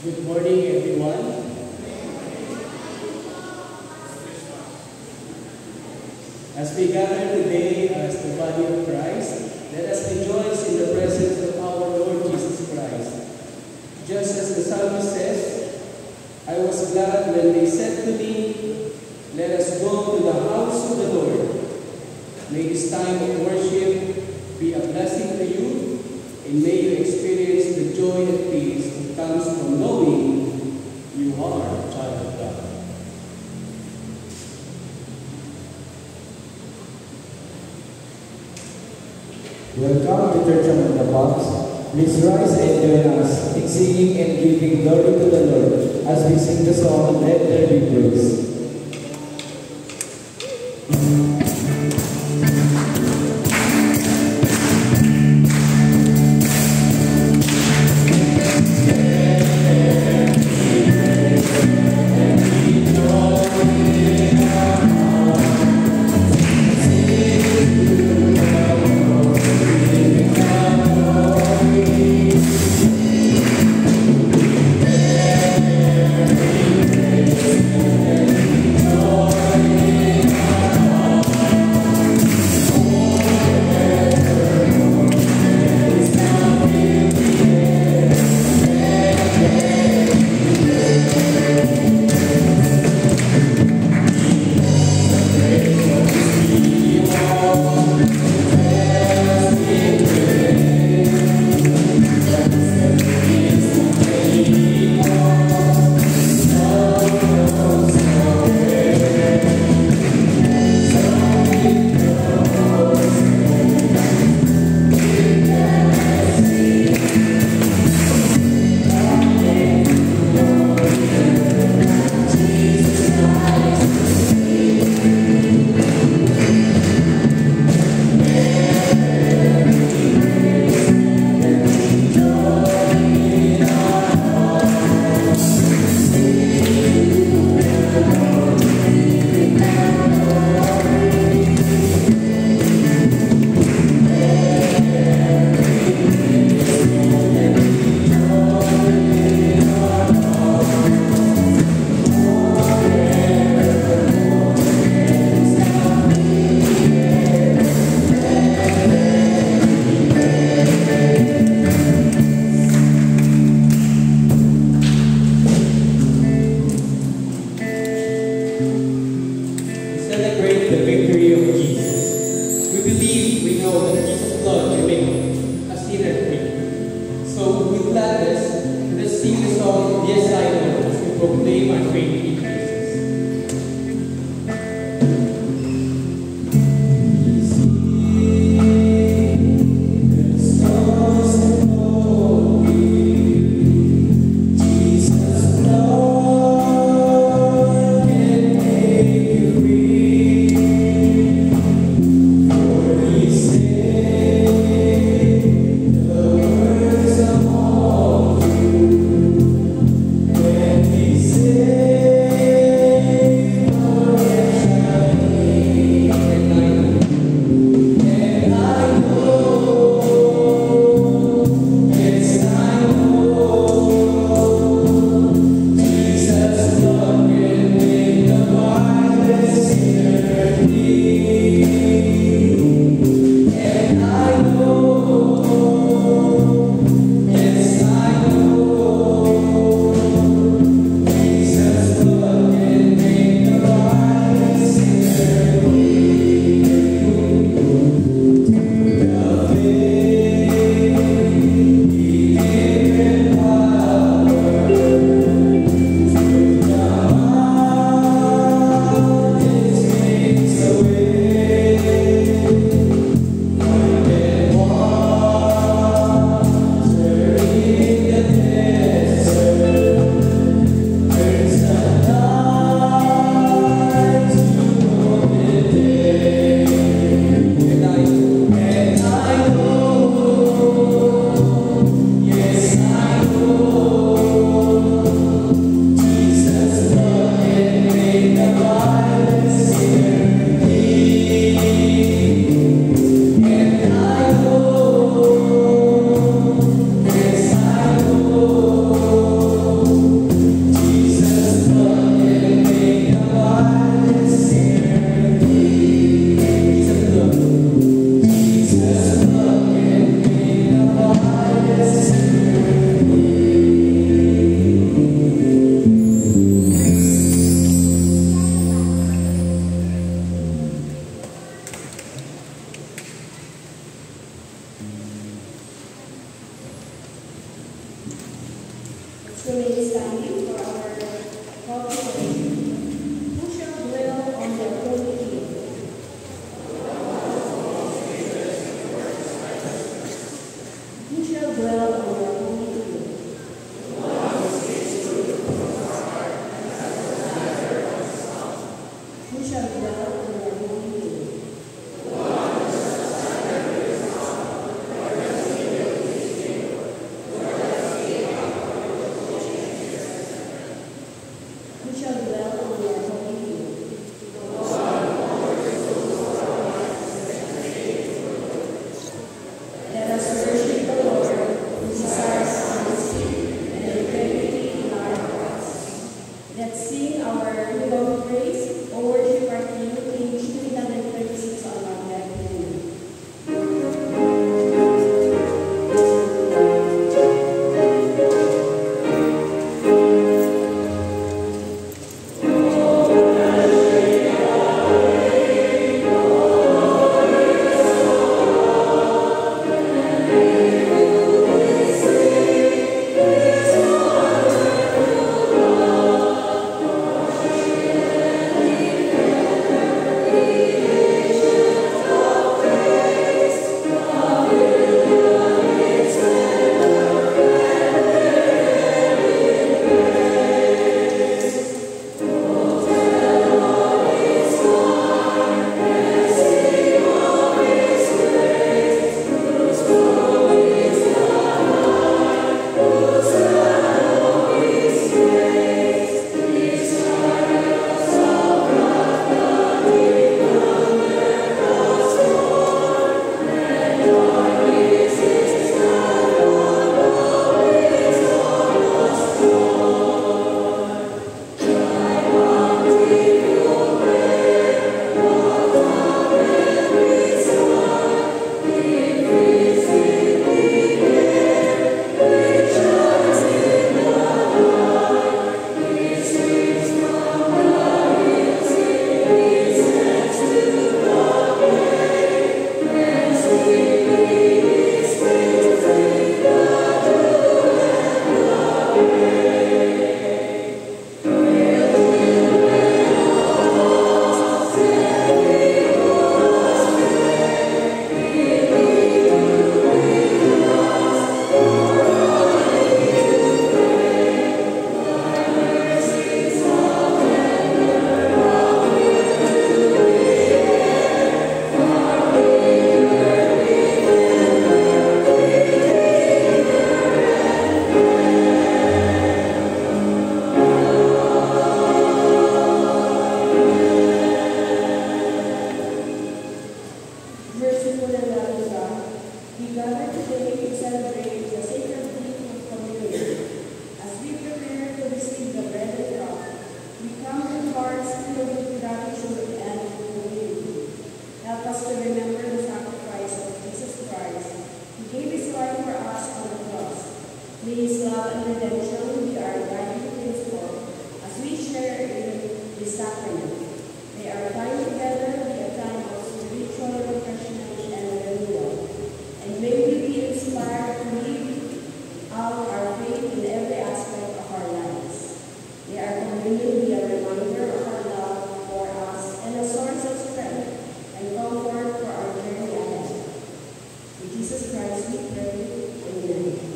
Good morning, everyone. As we gather today as the body of Christ, let us rejoice in the presence of our Lord Jesus Christ. Just as the psalmist says, I was glad when they said to me, let us go to the house of the Lord. May this time of worship be a blessing to you, and may you experience the joy and peace that comes from knowing you are a child of God. Welcome to Church of the Palms. Please rise and join us in singing and giving glory to the Lord as we sing the song, Let There Be Praise. Let Remain standing for our proclamation. Who shall dwell on the holy hill? Who shall dwell on the holy hill? Who shall dwell on the holy hill? Who shall dwell on the holy hill? Let us worship the Lord, who desires honesty and integrity in our hearts. Let's sing our hymn of praise, O worship our King, page 336 on our left hand. Merciful and loving God, we gather today to celebrate the sacred gift of communion. As we prepare to receive the bread and cup, we come with hearts filled with gratitude and humility. Help us to remember the sacrifice of Jesus Christ, who gave his life for us on the cross. May his love and redemption be our guiding principle as we share in this sacrament. May our time together be a time of spiritual refreshment and renewal. And may we be inspired to live out our faith in every aspect of our lives. May our communion be a reminder of our love for us and a source of strength and comfort for our journey ahead. In Jesus Christ we pray. Amen.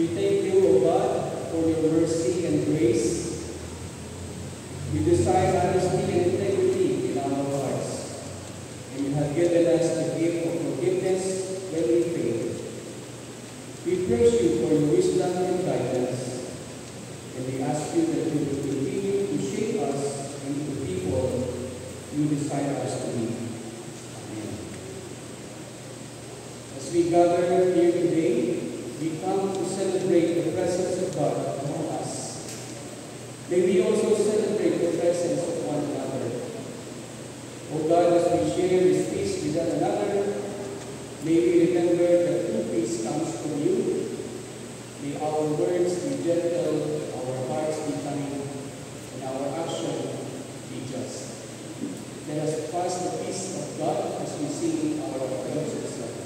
We thank you, O God, for your mercy and grace. We desire honesty and integrity in our hearts, and you have given us the gift of forgiveness when we fail. We praise you for your wisdom and guidance, and we ask you that you will continue to shape us into the people you desire us to be. Amen. As we gather here today, we come to celebrate the presence of God among us. May we also celebrate the presence of one another. O God, as we share this feast with one another, may we remember that true peace comes from you. May our words be gentle, our hearts be kind, and our action be just. Let us pass the peace of God as we sing our devotional song.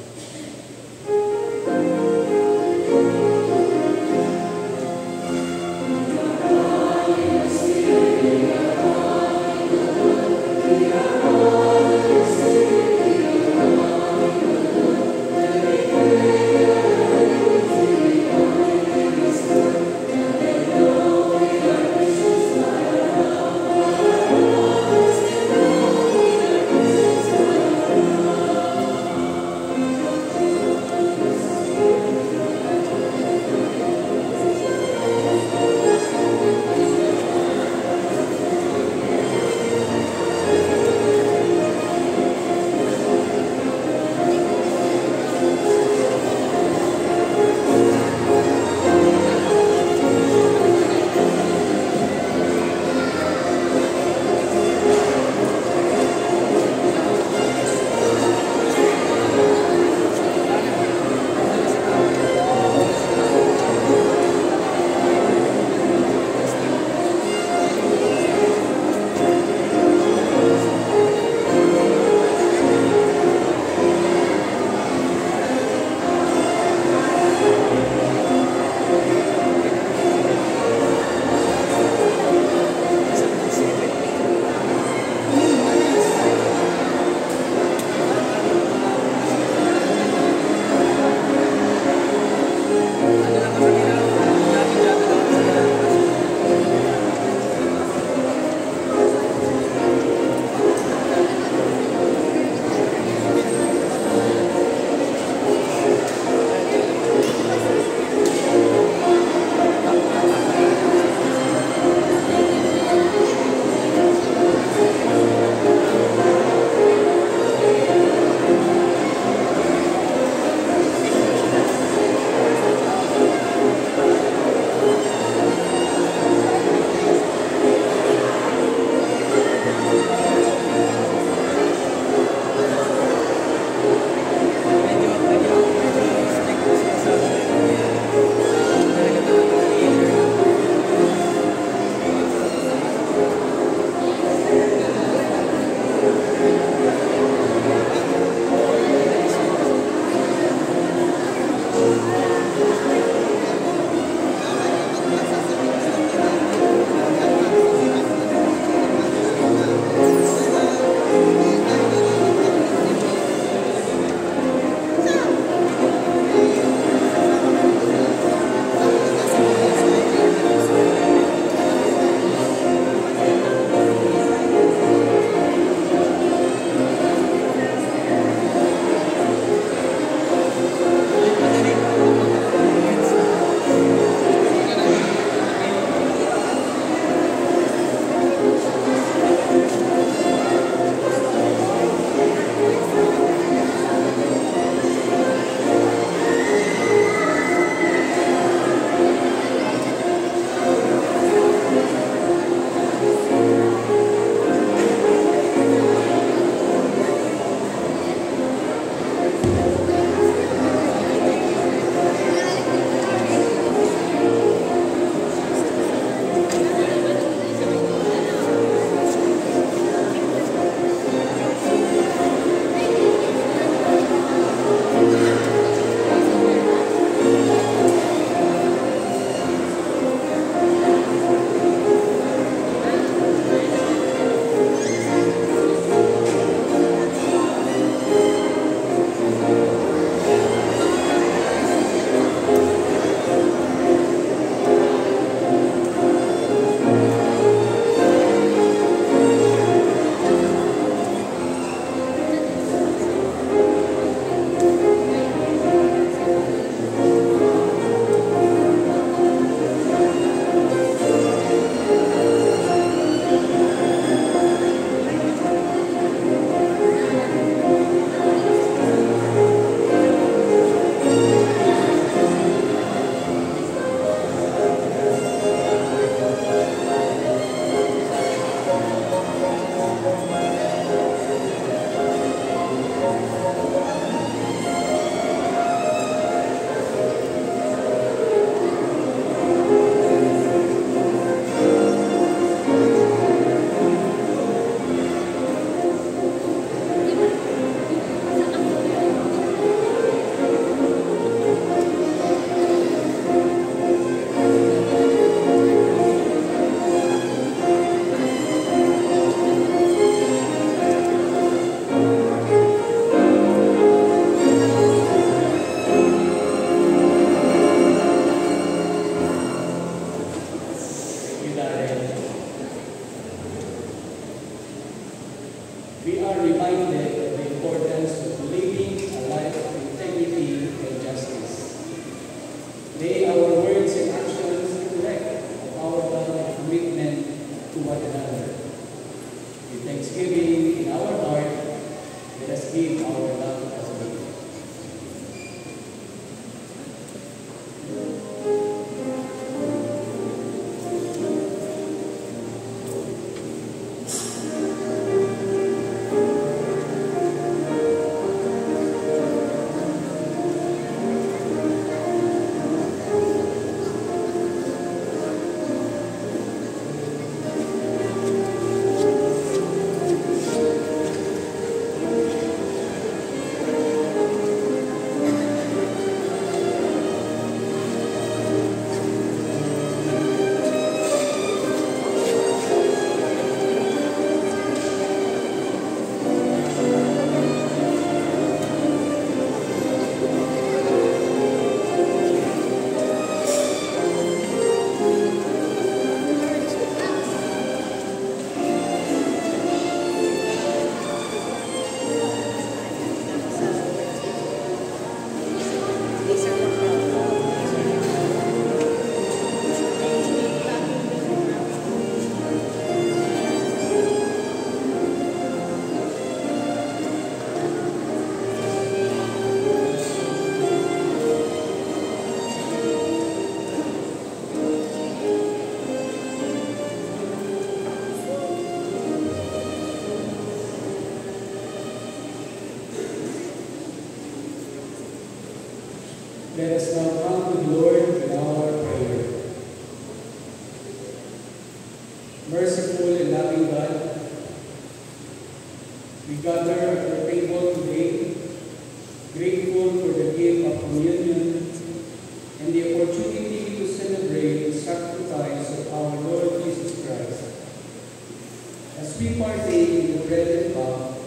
Let us now come to the Lord in our prayer. Merciful and loving God, we gather at your table today, grateful for the gift of communion and the opportunity to celebrate the sacrifice of our Lord Jesus Christ. As we partake in the bread and cup,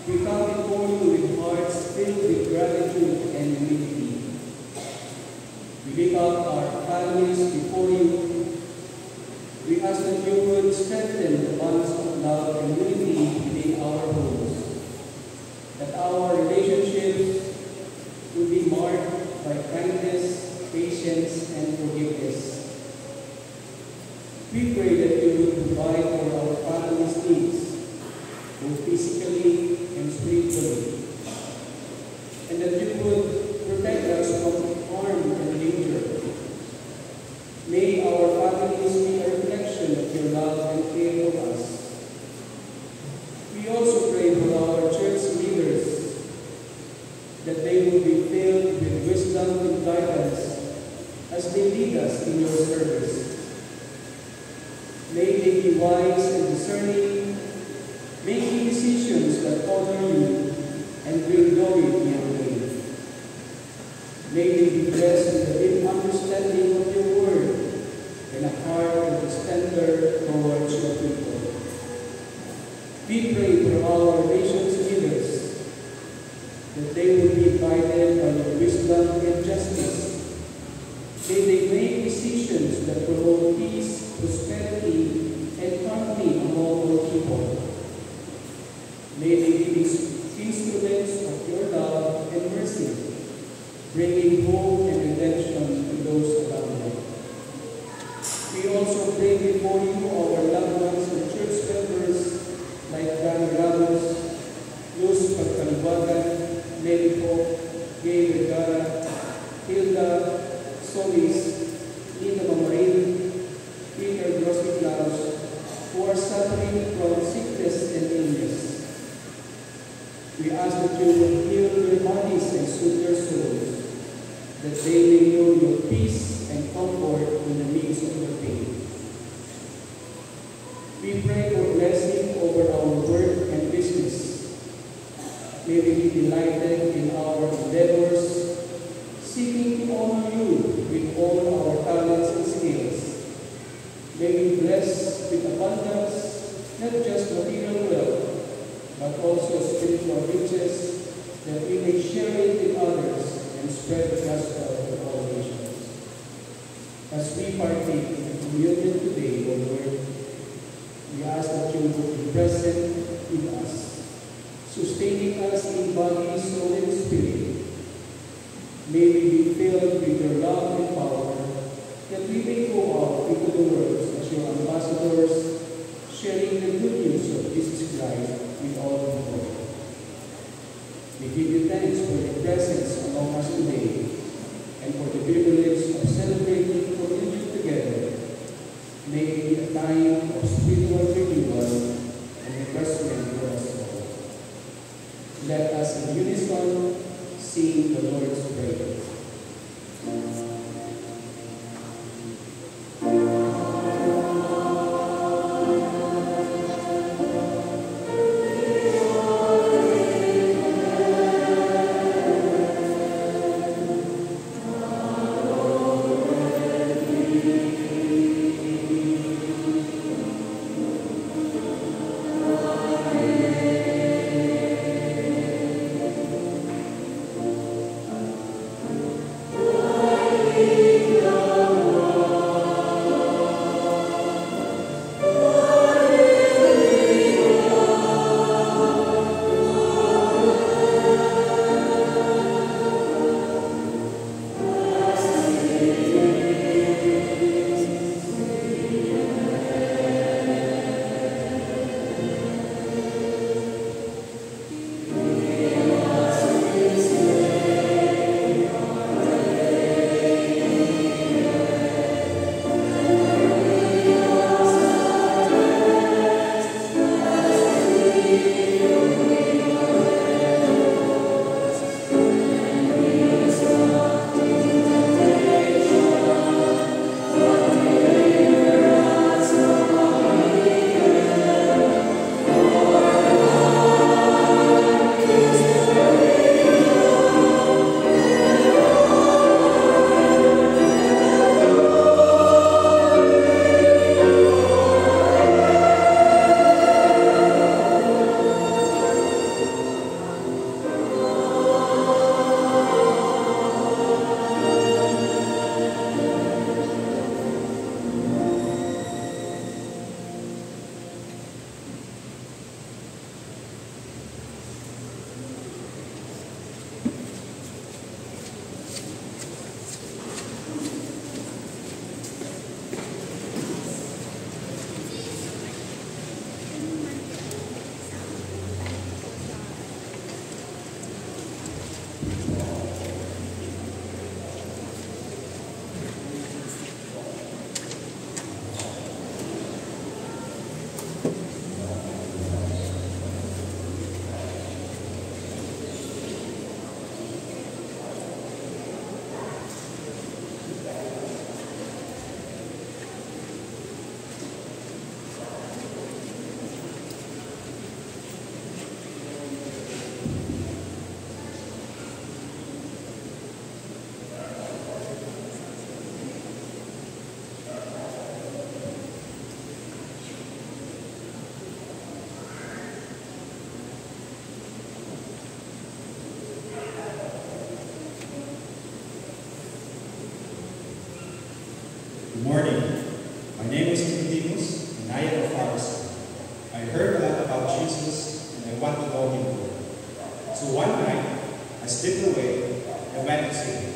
we come before you with hearts filled with gratitude and humility. We lift up our families before you. We ask that you would strengthen the bonds of love and unity within our homes, that our relationships will be marked by kindness, patience, and forgiveness. We pray that you would provide for our families' needs, both physically and spiritually, and that you would protect us from harm and danger. May our families be a reflection of your love and care for us. We also pray for our church leaders, that they will be filled with wisdom and guidance as they lead us in your service. May they be wise and discerning, making decisions that honor you and bring glory to your name. May they be blessed with a deep understanding of your word and a heart that is tender towards your people. We pray for our nation's leaders, that they will be guided by your wisdom and justice. May they make decisions that promote peace, prosperity, and harmony among all people. May they be instruments of your love and mercy, bringing hope and redemption to those around them. We also pray before you our loved ones and church members like Dan Ramos, Luz Pagkalwagan, Nelly Pope, Gay Vergara, Hilda, Solis, Nina Mamarin, Peter Grossi Claus, who are suffering from sickness and illness. We ask that you will heal their bodies and soothe their souls, that they may know your peace and comfort in the midst of their pain. We pray for blessing over our work and business. May we be delighted in our endeavors, seeking to honor you with all our talents and skills. May we bless with abundance, not just material wealth, but also spiritual riches, that we may share it with others and spread the gospel to all nations. As we partake in the communion today, O Lord, we ask that you will be present with us, sustaining us in body, soul, and spirit. May we be filled with your love and power, that we may go out into the world as your ambassadors, sharing the good news of Jesus Christ with all people. We give you thanks for your presence among us today and for the privilege of celebrating communion together. May it be a time of spiritual renewal and refreshment for us all. Let us in unison sing the Lord's Prayer. morning. My name is Nicodemus, and I am a Pharisee. I heard a lot about Jesus, and I want to know him more. So one night, I slipped away and went to see him.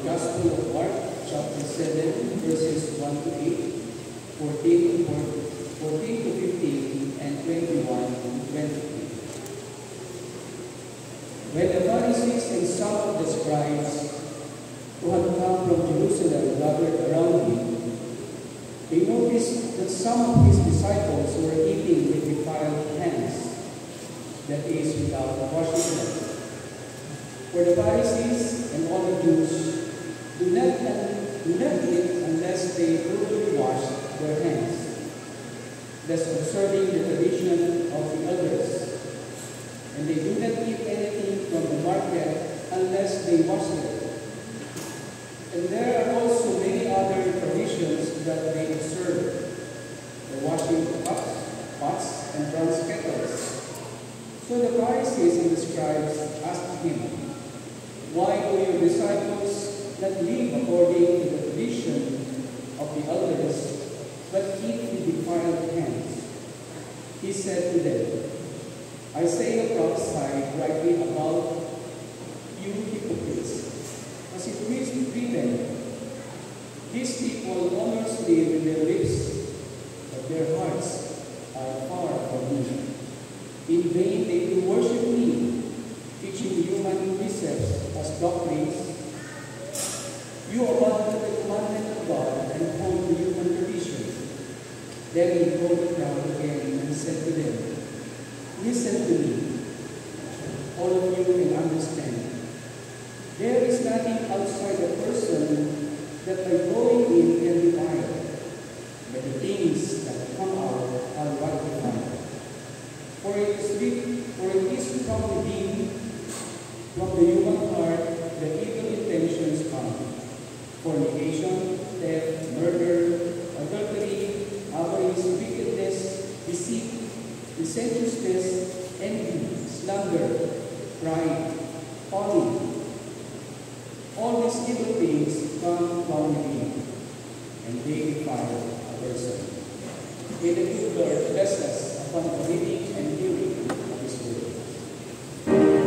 Gospel of Mark, chapter 7, verses 1 to 8, 14 to 14. 14 to 15, and 21 to 23. When the Pharisees and some of the scribes who had come from Jerusalem gathered around him, they noticed that some of his disciples were eating with defiled hands, that is, without washing them. For the Pharisees and all the Jews do not eat unless they thoroughly wash their hands, thus observing the tradition of the elders. And they do not eat anything from the market unless they wash it. And there are also many other traditions that they observe, the washing of cups, pots, and bronze kettles. So the Pharisees and the scribes asked him, "Why do your disciples not live according to the tradition of the elders, but eat with defiled hands?" He said to them, "Isaiah prophesied rightly about you hypocrites, as it is written, 'These people honors me with their lips, but their hearts are far from me. In vain they do worship me, teaching human precepts as doctrines. You abandon the commandment of God and hold to human traditions.'" Then he called the crowd again and said to them, "Listen to me, all of you can understand. There is nothing outside a person that by going in can defile, but the things that come out are what defile. For it is from within, from the human heart, that evil intentions come: fornication, theft, murder, adultery, avarice, wickedness, deceit, licentiousness, envy, slander, pride, folly. All these evil things come from within, and they defile a person." May the good Lord bless us upon the reading and hearing of His word. Amen.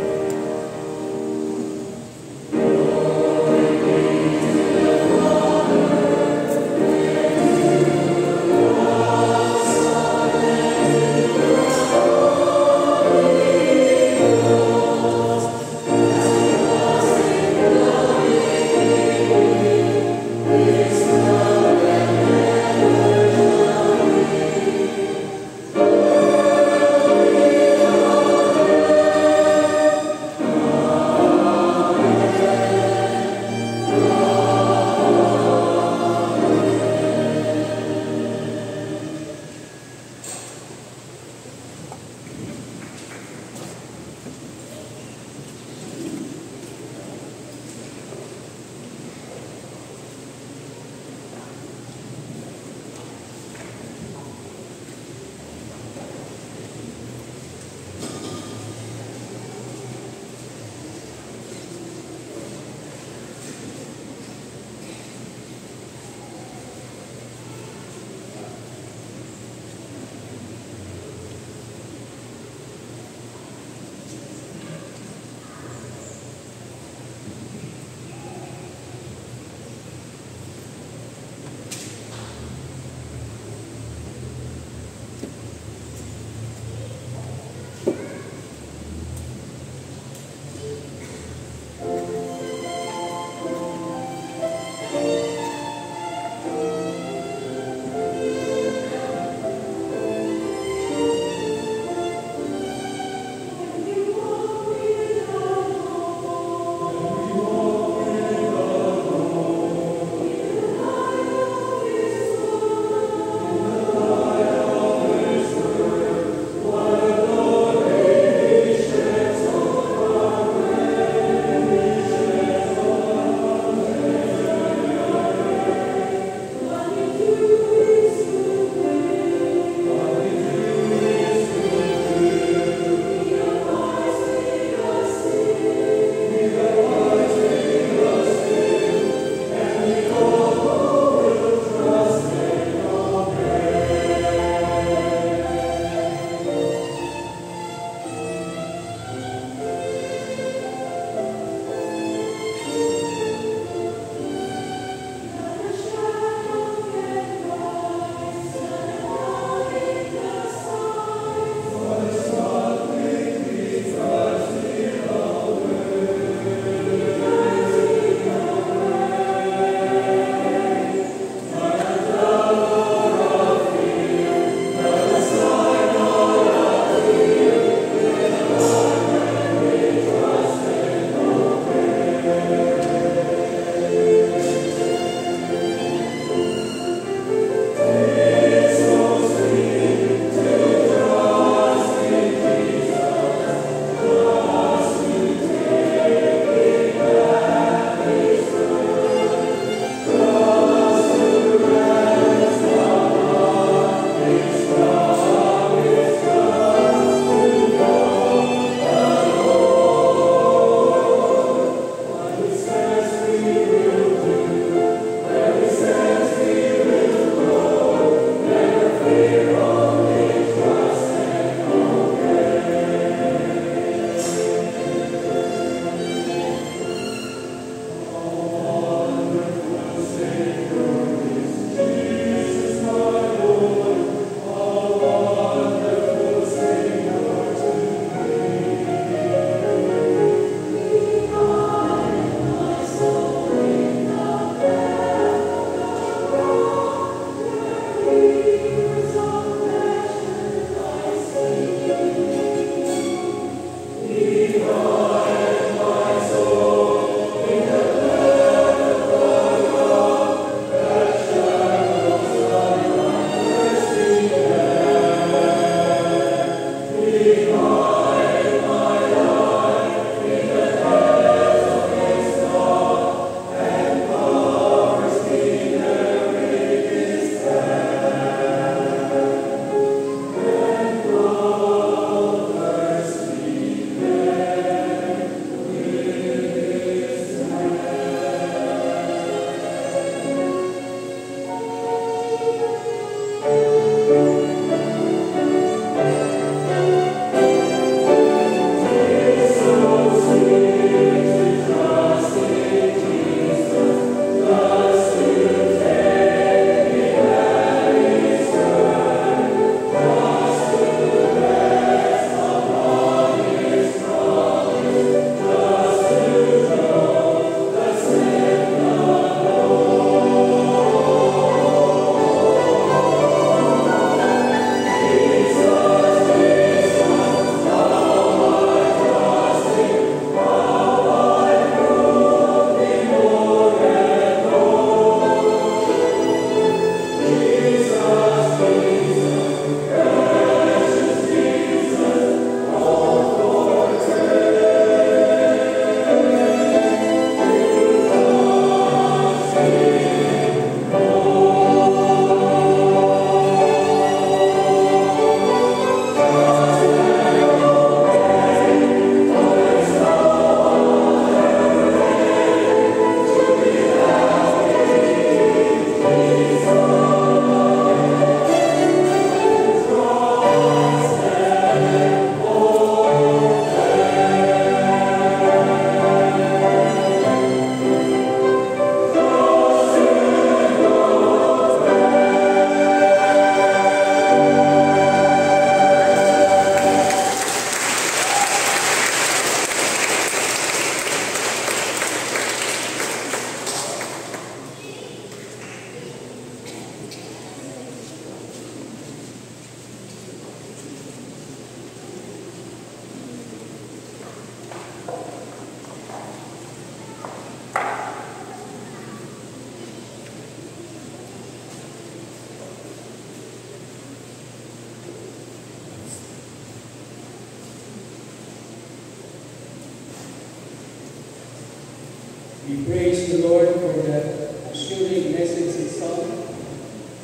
We praise the Lord for that assuring message in song,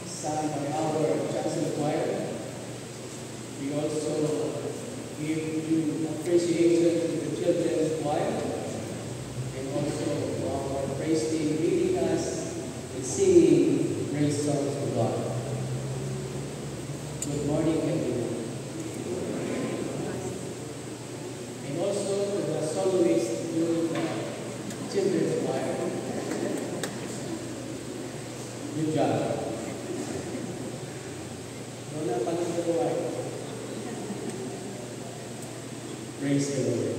sung by our Jackson Choir. We also give due appreciation to the children's choir and also to our praise team leading us in singing praise songs to God. Good morning, everyone. And also to the soloists during the children's choir. Good job. Wala pa ng choir. Praise the Lord.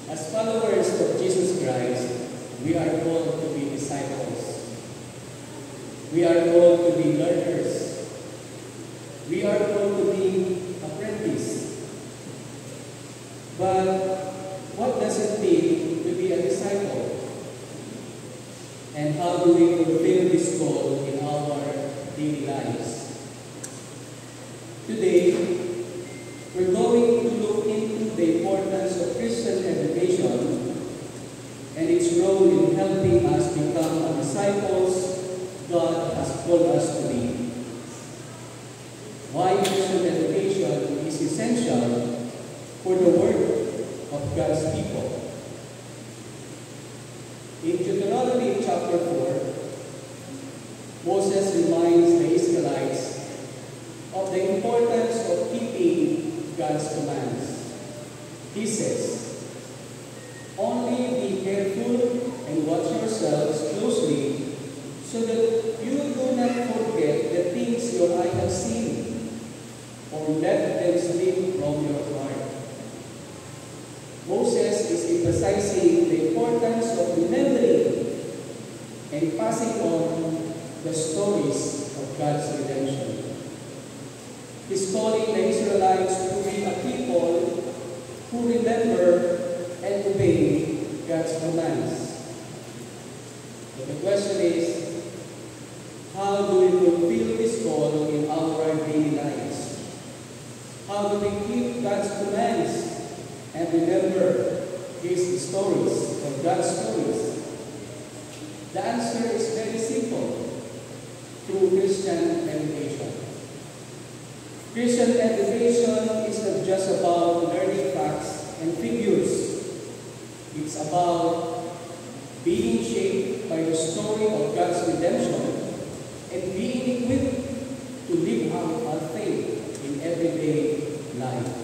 As followers of Jesus Christ, we are called to be disciples. We are called to be learners. We are called to be apprentices. But what does it mean to be a disciple? And how do we fulfill this call in our daily lives? Today, we're going to look into the importance of Christian education and its role in helping us become the disciples God has called us to be. Why Christian education is essential for the work of God's people. In Deuteronomy chapter 4, Moses reminds the Israelites of the importance of keeping God's commands. He says, "Only be careful and watch yourselves closely so that you do not forget the things your eye has seen, or let them slip from your heart." Moses is emphasizing the importance of remembering and passing on the stories of God's redemption. He's calling the Israelites to be a people who remember and obey God's commands. But the question is, how do we fulfill this call in our daily lives? How do we keep God's commands and remember His stories, or God's stories? The answer is very simple: through Christian education. Christian education is not just about learning facts and figures. It's about being shaped by the story of God's redemption and being equipped to live out our faith in everyday life.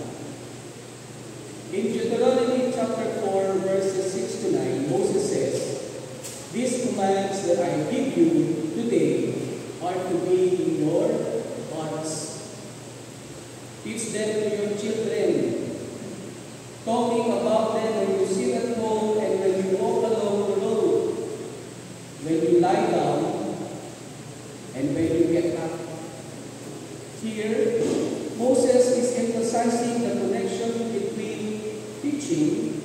In Deuteronomy chapter 4, verses 6 to 9, Moses says, "These commands that I give you today are to be in your hearts. Teach them to your children, talking about them when you sit at home and when you walk along the road, when you lie down, and when you get up." Here, Moses is emphasizing the connection between teaching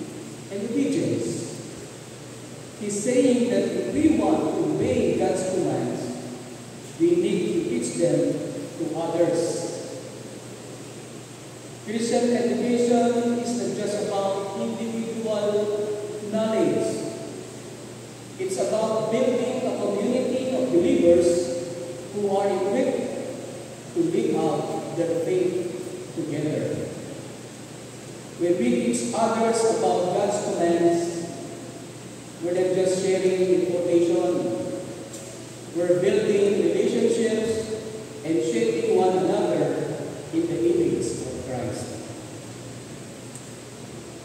and obedience. He's saying that if we want to obey God's commands, we need to teach them to others. Christian education is not just about individual knowledge. It's about building a community of believers who are equipped to live out their faith together. When we teach others about God's commands, we're not just sharing information. We're building relationships and shaping one another in the image of Christ.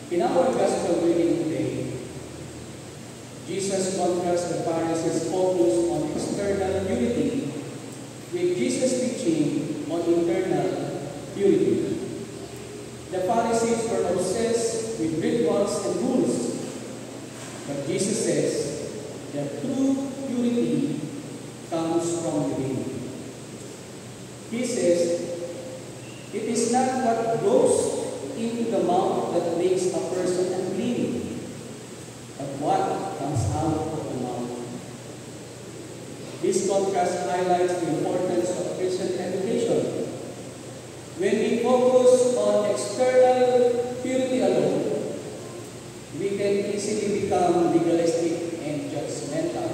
In our gospel reading today, Jesus contrasts the Pharisees' focus on external purity with Jesus' teaching on internal purity. The Pharisees were obsessed with rituals and rules, but Jesus says that true purity comes from within. He says, "It is not what goes into the mouth that makes a person unclean, but what comes out of the mouth." This contrast highlights the importance of Christian education. When we focus on external purity alone, we can easily become legalistic and judgmental.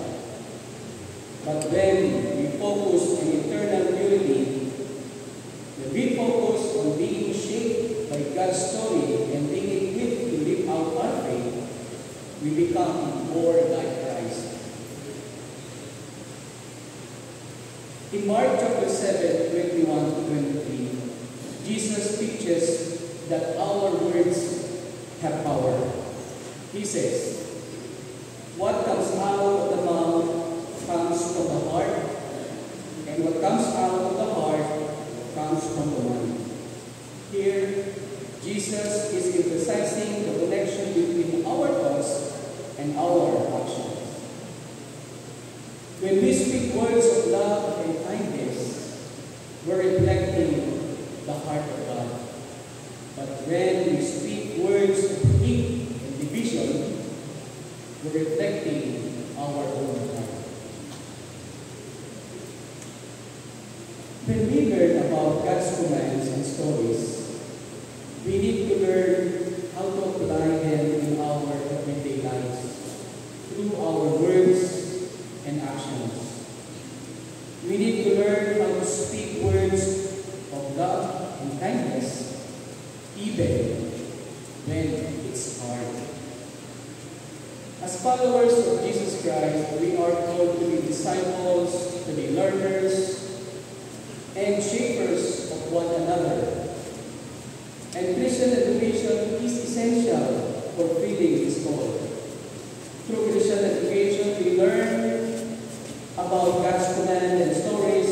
But when we focus on eternal purity, when we focus on being shaped by God's story and being equipped to live out our faith, we become more like Christ. In Mark chapter 7, 21 to 23, Jesus teaches that our words have power. He says, "What comes out of the mouth comes from the heart, and what comes out of the heart comes from the mind." Here, Jesus is emphasizing the connection between our thoughts and our actions. When we speak words of love and kindness, we're reflecting the heart of God. But when we speak words of hate and division, we're reflecting our own heart. When we learn about God's commands and stories, we need to learn how to apply them in our everyday lives through our words and actions. We need to learn how to speak words of love and kindness, even when it's hard. As followers of Jesus Christ, we are called to be disciples, to be learners, and shapers of one another. And Christian education is essential for fulfilling this call. Through Christian education, we learn about God's command and stories.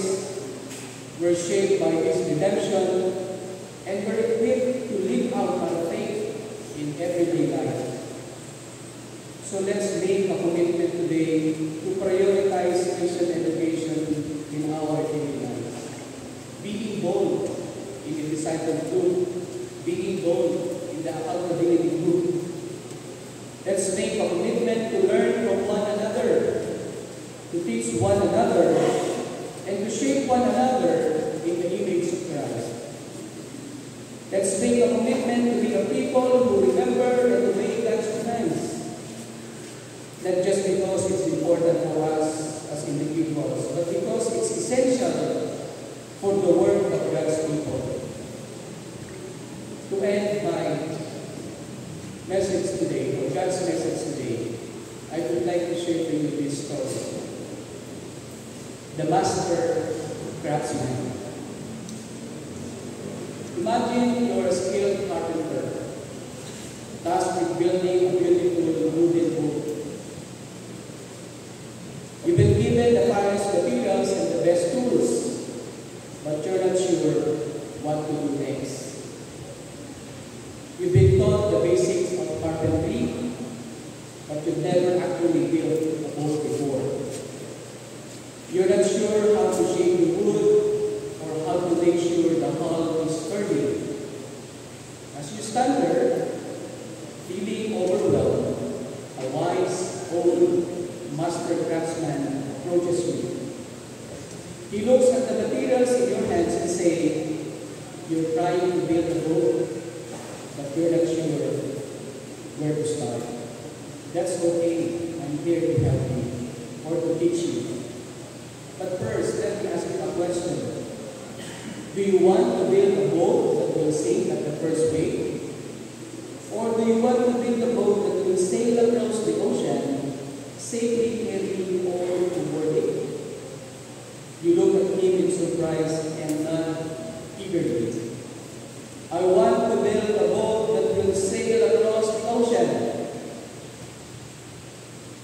We're shaped by His redemption, and we're equipped to live out our faith in everyday life. So let's make a commitment today to prioritize Christian education in our daily lives. Being bold in the disciple group, being bold in the accountability group. Let's make a commitment to learn from one another, to teach one another, and to shape one another in the image of Christ. Let's make a commitment to be a people who remember and obey God's commands. Not just because it's important for us as individuals, but because it's essential for the work of God's people. To end my message today, or God's message today, I would like to share with you this story. The master craftsman. Imagine you're a skilled carpenter, tasked with building a beautiful wooden boat. You've been given the finest materials and the best tools, but you're not sure what to do next. You've been taught the basics of carpentry, but you've never actually built a boat before. You're not sure how to shape the wood or how to make sure the hull is sturdy. As you stand there, feeling overwhelmed, a wise, old master craftsman approaches you. He looks at the materials in your hands and says, "You're trying to build a boat, but you're not sure where to start. That's okay. I'm here to help you or to teach you. But first, let me ask you a question. Do you want to build a boat that will sink at the first wave? Or do you want to build a boat that will sail across the ocean, safely carrying all toward it?" You look at him in surprise and nod eagerly. "I want to build a boat that will sail across the ocean."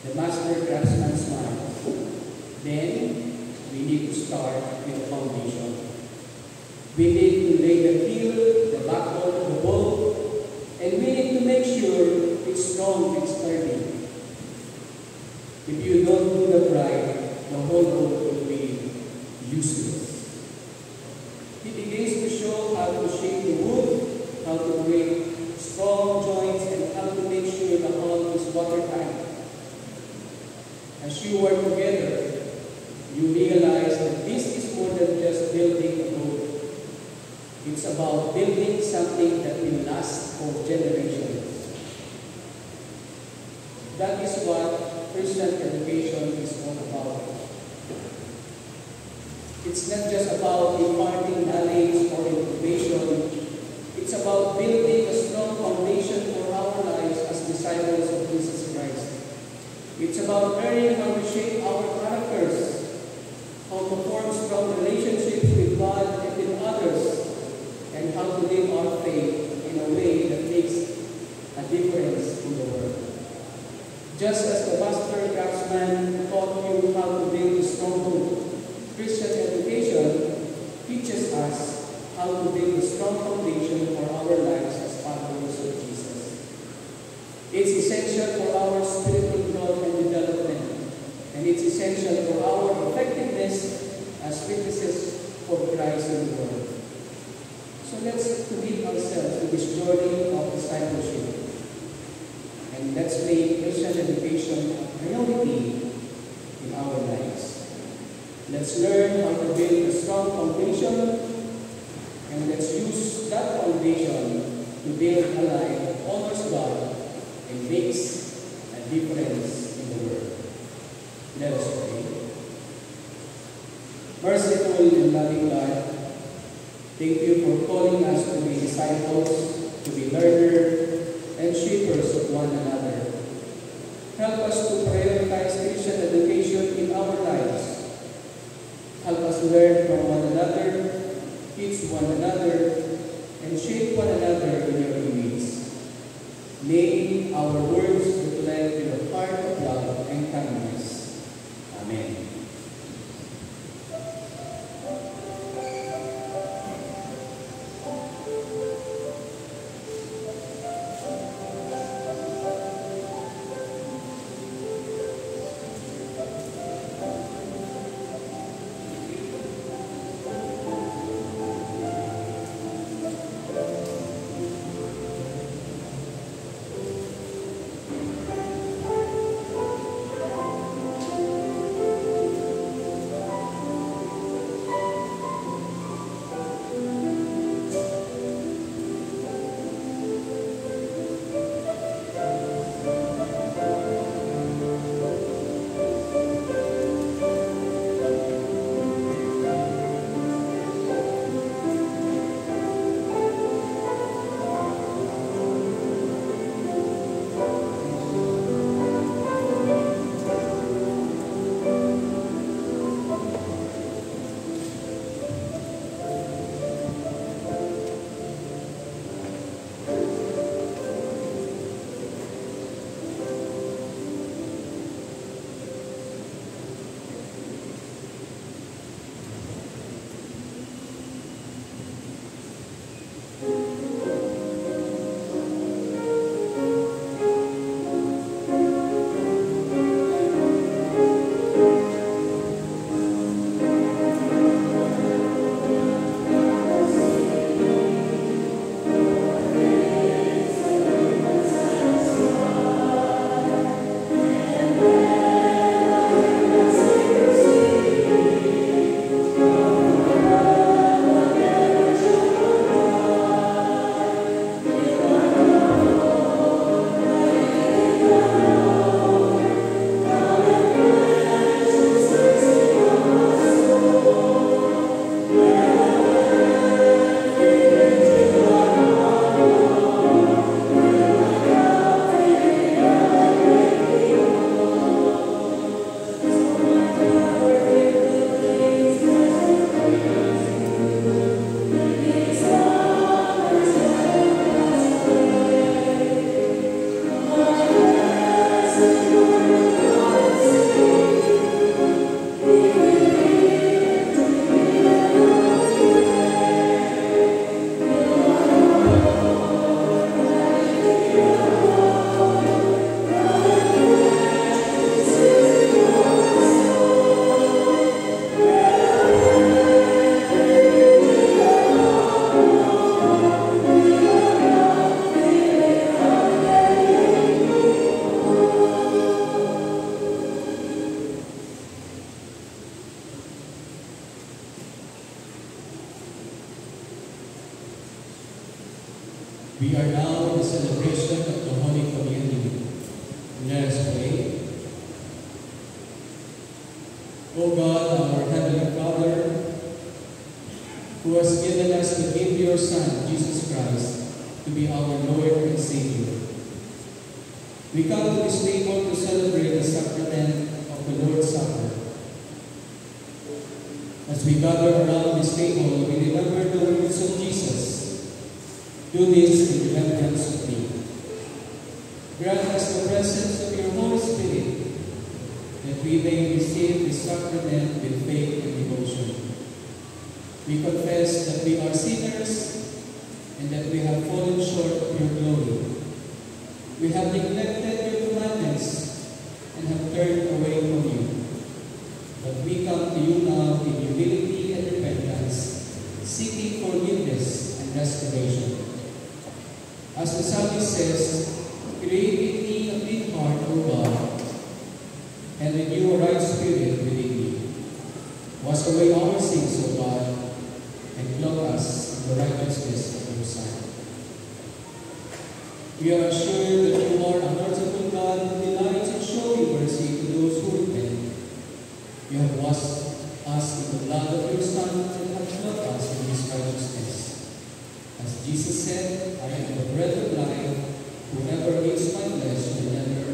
The master craftsman smiles. "Then, we need to start with the foundation. We need to lay the keel, the backbone of the boat, and we need to make sure it's strong and sturdy. If you don't do that right, the whole boat will be useless." He begins to show how to shape the wood, how to create strong joints, and how to make sure the hull is watertight. As you work together, you realize that this is more than just building a boat. It's about building something that will last for generations. That is what Christian education is all about. It's not just about imparting knowledge or information. It's about building a strong foundation for our lives as disciples of Jesus Christ. It's about learning how to shape our characters, how to form strong relationships with God and with others, and how to live our faith in a way that makes a difference in the world. Just as the master craftsman taught you how to build a strong home, Christian education teaches us how to build a strong foundation for our lives as followers of Jesus. It's essential for our spiritual growth and development, and it's essential for our effectiveness as witnesses for Christ in the world. So let's commit ourselves to this journey of discipleship, and let's make Christian education a priority in our lives. Let's learn how to build a strong foundation, and let's use that foundation to build a life that honors God and makes a difference in the world. Let us pray. Merciful and loving God, thank you for calling us to be disciples, to be learners and shapers of one another. Help us to prioritize Christian education in our lives. Help us learn from one another, teach one another, and shape one another in your image. May our words reflect your heart of love and kindness. Amen. We are now in the celebration of the Holy Communion. Let us pray. O God, our Heavenly Father, who has given us the gift of your Son, Jesus Christ, to be our Lord and Savior. We come to this table to celebrate the sacrament of the Lord's Supper. As we gather around this table, we remember the words of Jesus. Do this in remembrance of me. Grant us the presence of your Holy Spirit, that we may receive this sacrament with faith and devotion. We confess that we are sinners and that we have fallen short of your glory. We have neglected your commandments and have turned away from you. But we come to you now in humility and repentance, seeking forgiveness and restoration. As the psalmist says, create in me a clean heart, O God, and renew a right spirit within me. Wash away our sins, O God, and clothe us in the righteousness of your Son. We are assured that you are a merciful God who delights in showing mercy to those who repent. You have washed us in the blood of your Son and have clothed us in his righteousness. As Jesus said, I am the bread of life. Whoever eats my flesh will live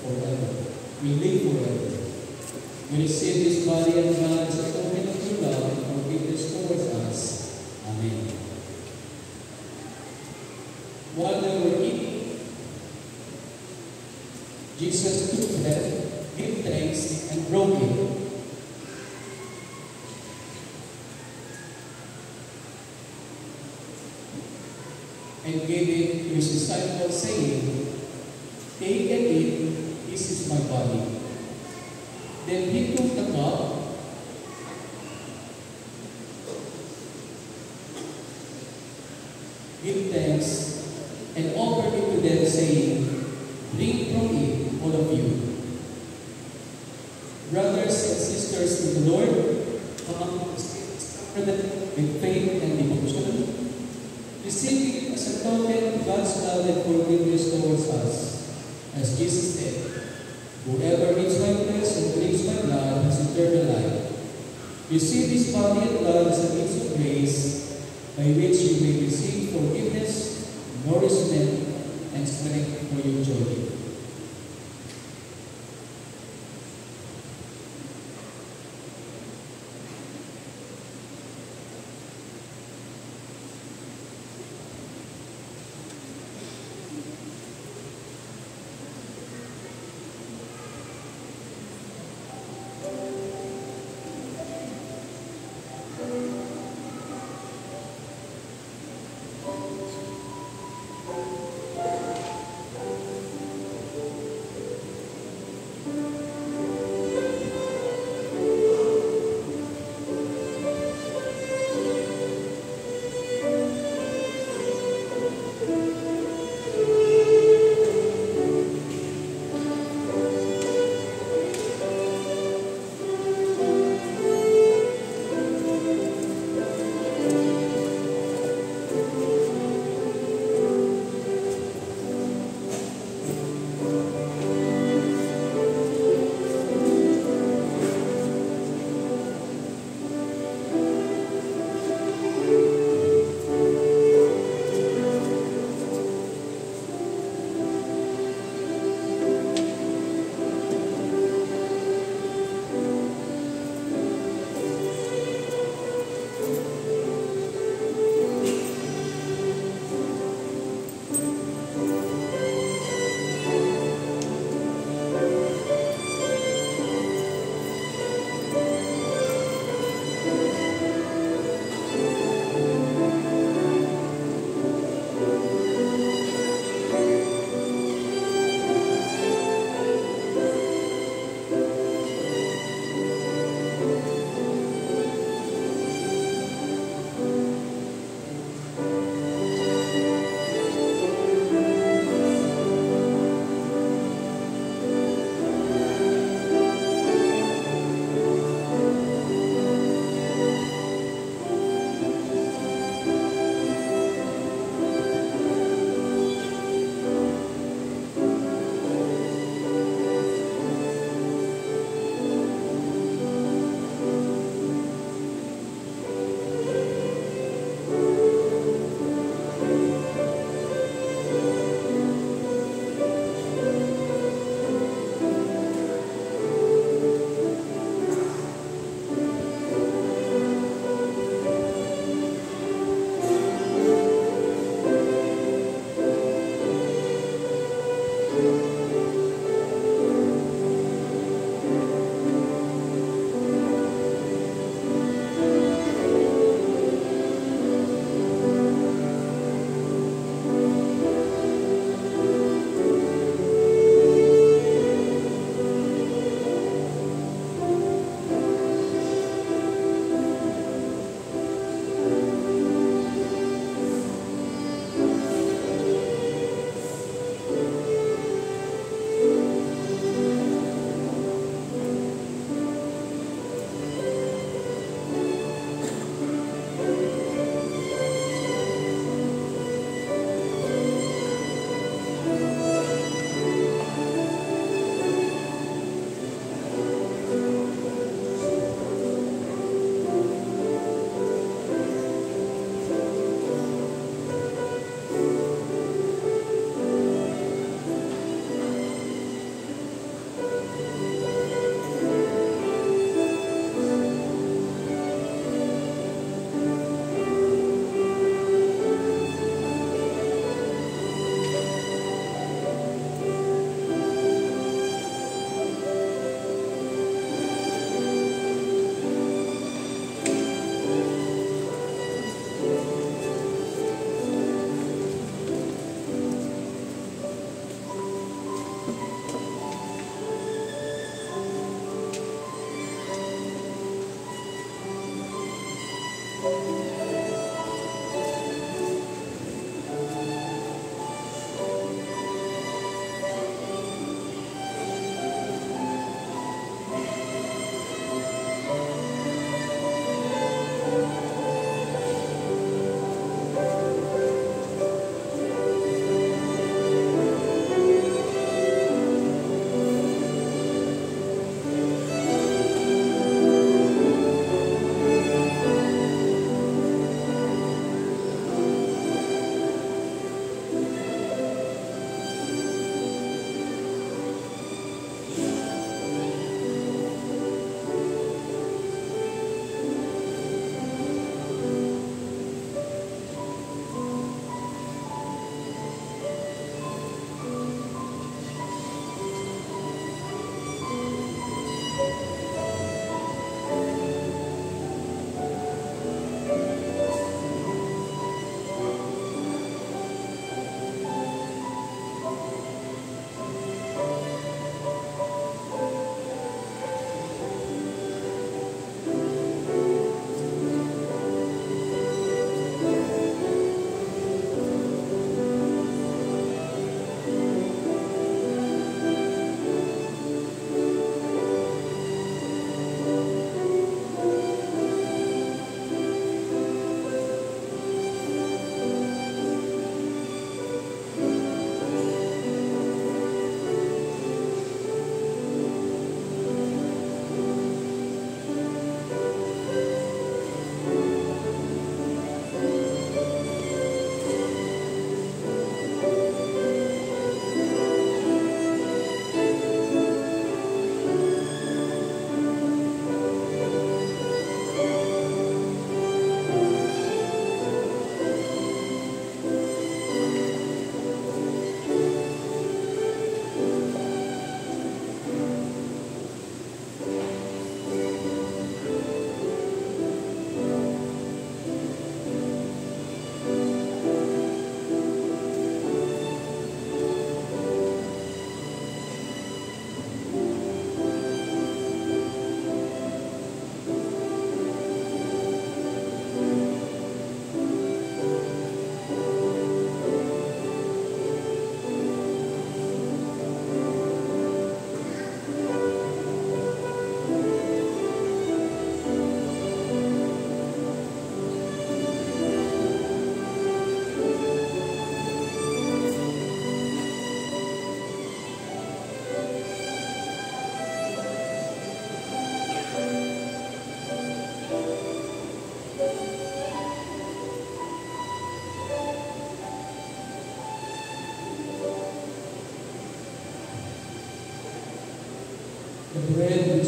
forever. We receive this body and blood as a token of your love and forgiveness towards us. Amen. While they were eating, Jesus took bread, gave thanks, and broke it. And gave it to his disciples, saying, take and eat, this is my body. Then he took the cup, gave thanks, and offered it to them, saying, drink from it, all of you. Brothers and sisters in the Lord, with faith and devotion, receive it as a token of God's love and forgiveness towards us. As Jesus said, whoever eats my flesh and drinks my blood has eternal life. Receive this body and blood as a means of grace, by which you may receive forgiveness, nourishment, and strength for your journey.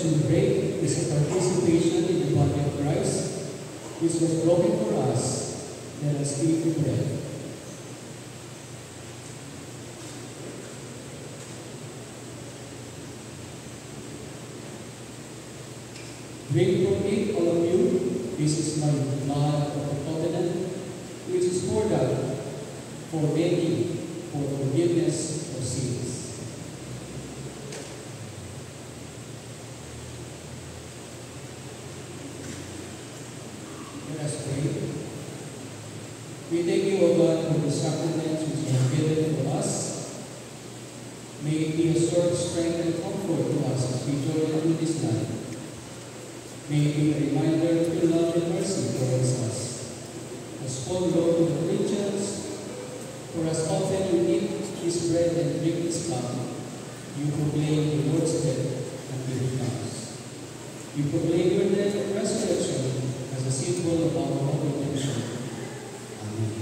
to break is a participation in the body of Christ, which was broken for us. Let us eat the bread. Drink from it, all of you. This is my blood of the covenant, which is poured out for many for forgiveness of sins. Let us pray. We thank you, O God, for the sacraments which you have given to us. May it be a source of strength and comfort to us as we journey through this life. May it be a reminder of your love and mercy towards us. As Paul wrote to the Corinthians, for as often you eat this bread and drink this cup, you proclaim the Lord's death until he comes. You proclaim your death and resurrection as a symbol of our redemption. Amen.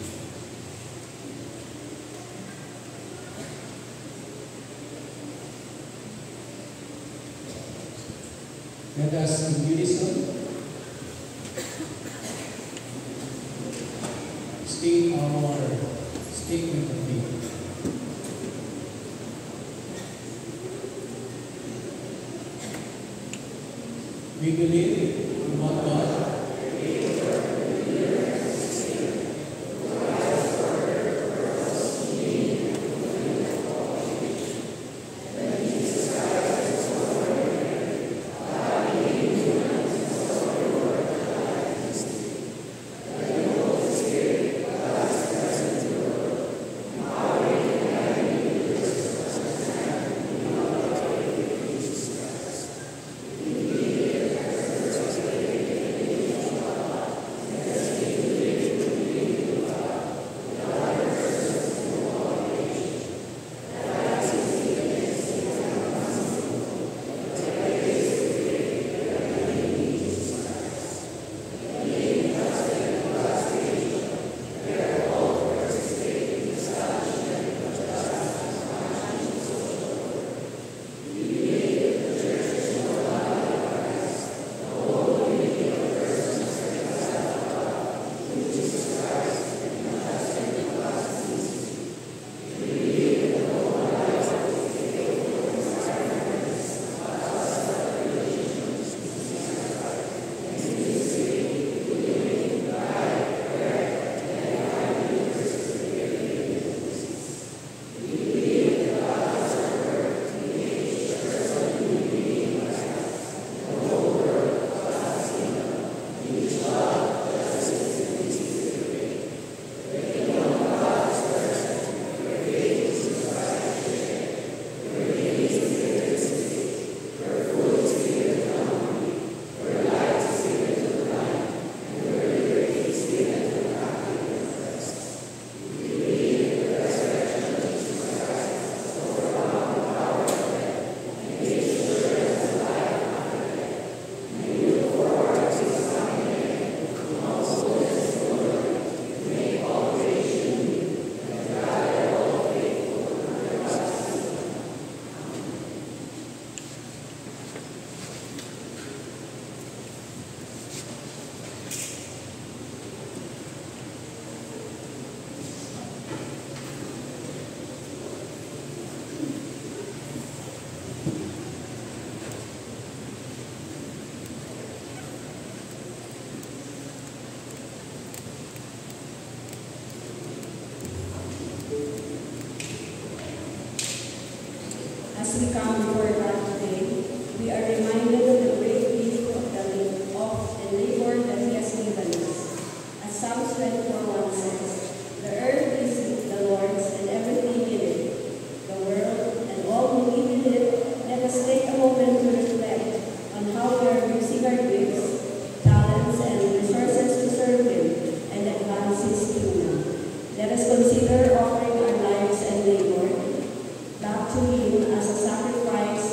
Let us in unison state our statement of faith. We believe in one God, As we come before God today, we are reminded of the great gift of the labor that He has given us. As Psalms 24:1 says, "The earth is the Lord's and everything in it, the world and all who live in it." Let us take a moment to reflect on how we are using our gifts, talents, and resources to serve Him and advance His kingdom. Let us consider offering our lives and labor back to Him as a sacrifice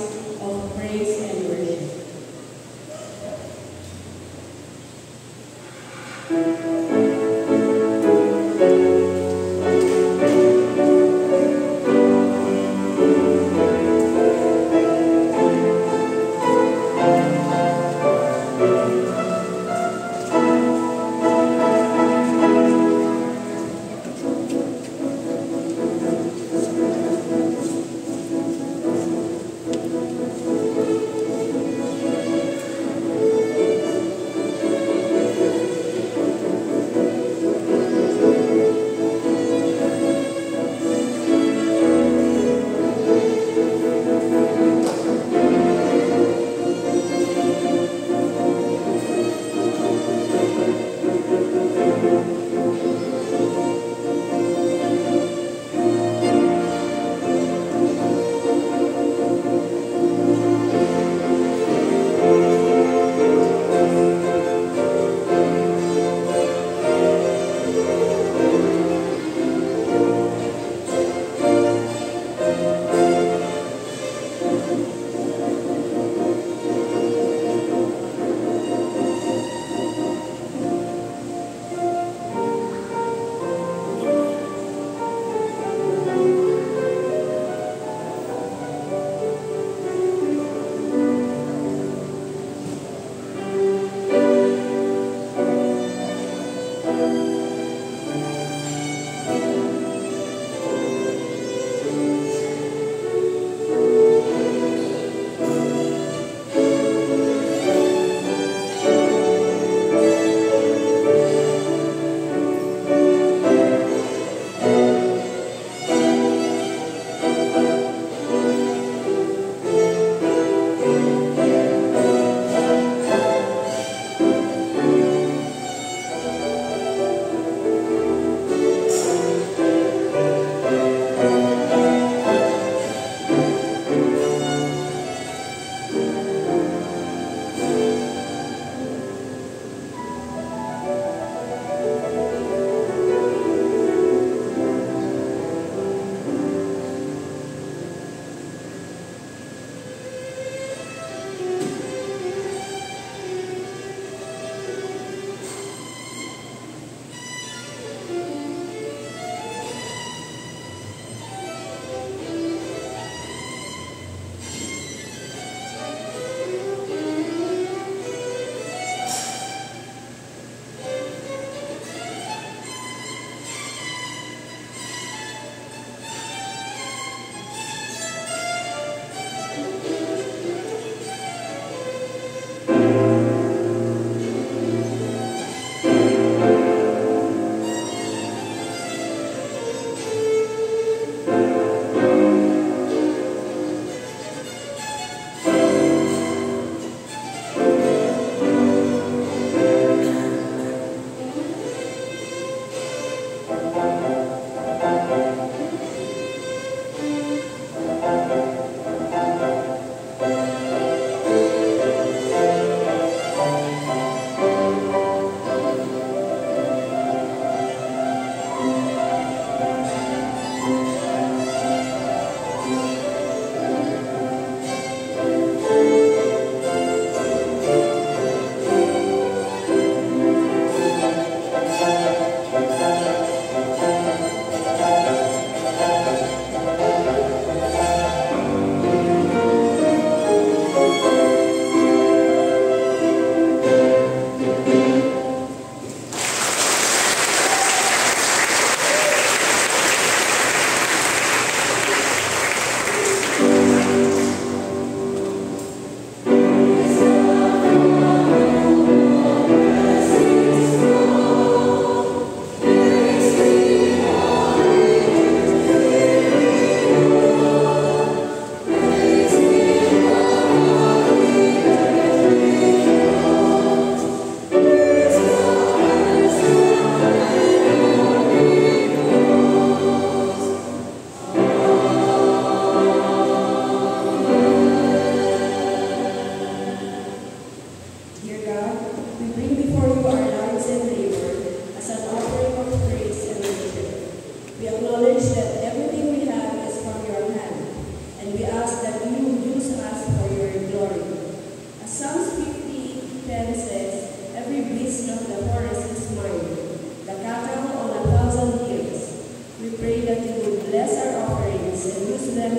them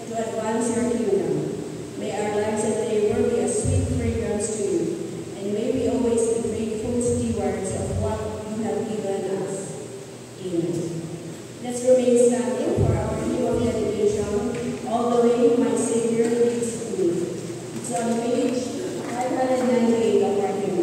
to advance your kingdom. May our lives and labor be a sweet fragrance to you, and may we always be faithful stewards of what you have given us. Amen. Let's remain standing for our hymn of dedication, All the Way My Savior Leads Me. It's on page 598 of our hymn.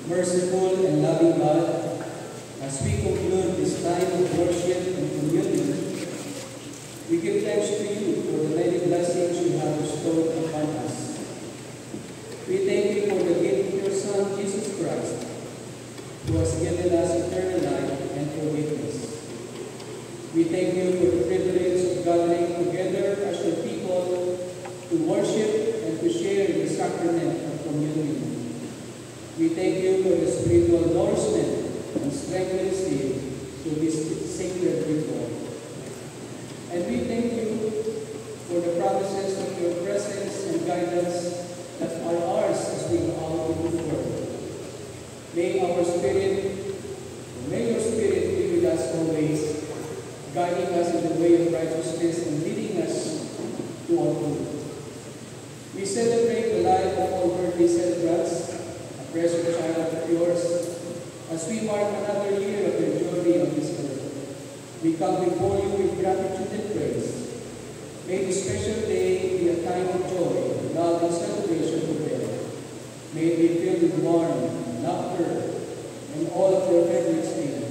Merciful and loving God, as we conclude this time of worship and communion, we give thanks to you for the many blessings you have bestowed upon us. We thank you for the gift of your Son, Jesus Christ, who has given us eternal life and forgiveness. We thank you for the privilege of gathering together as your people to worship and to share in the sacrament of communion. We thank you for the spiritual nourishment and strength received through this sacred ritual. And we thank you for the promises of your presence and guidance that are ours as we go out into the world. May your spirit be with us always, guiding us in the way of righteousness and leading us to all truth. We celebrate the life of all birthday celebrants, precious child of yours, as we mark another year of your journey on this earth. We come before you with gratitude and praise. May this special day be a time of joy, love, and celebration for them. May it be filled with warmth, laughter, and all of your favorite things.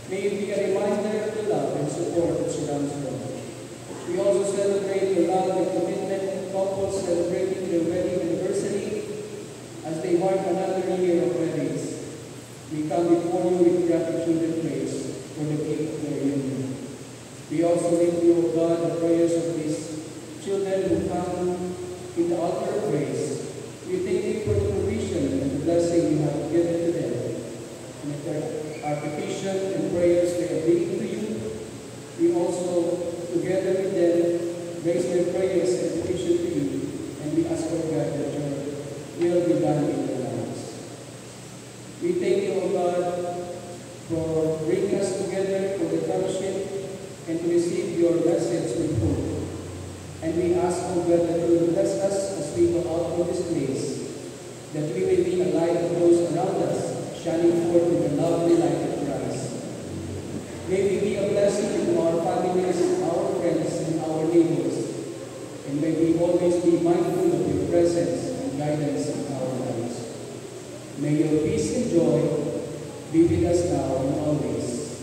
May it be a reminder of the love and support that surrounds them. We also celebrate the love and commitment of couples celebrating their wedding anniversary. As they mark another year of weddings, we come before you with gratitude and praise for the gift of their union. We also lift you, O God, the prayers of these children who come in the altar of grace. We thank you for the provision and the blessing you have given to them. And if there are petitions and prayers they are bringing to you, we also together with them, raise their prayers and petition to you, and we ask, O God, that your will be done in their lives. We thank you, O God, for bringing us together for the fellowship and to receive your message with hope. And we ask, O God, that you will bless us as we go out from this place, that we may be a light to those around us, shining forth with the lovely light of Christ. May we be a blessing to our families, our friends, and our neighbors, and may we always be mindful of your presence and guidance in our lives. May your peace and joy be with us now and always.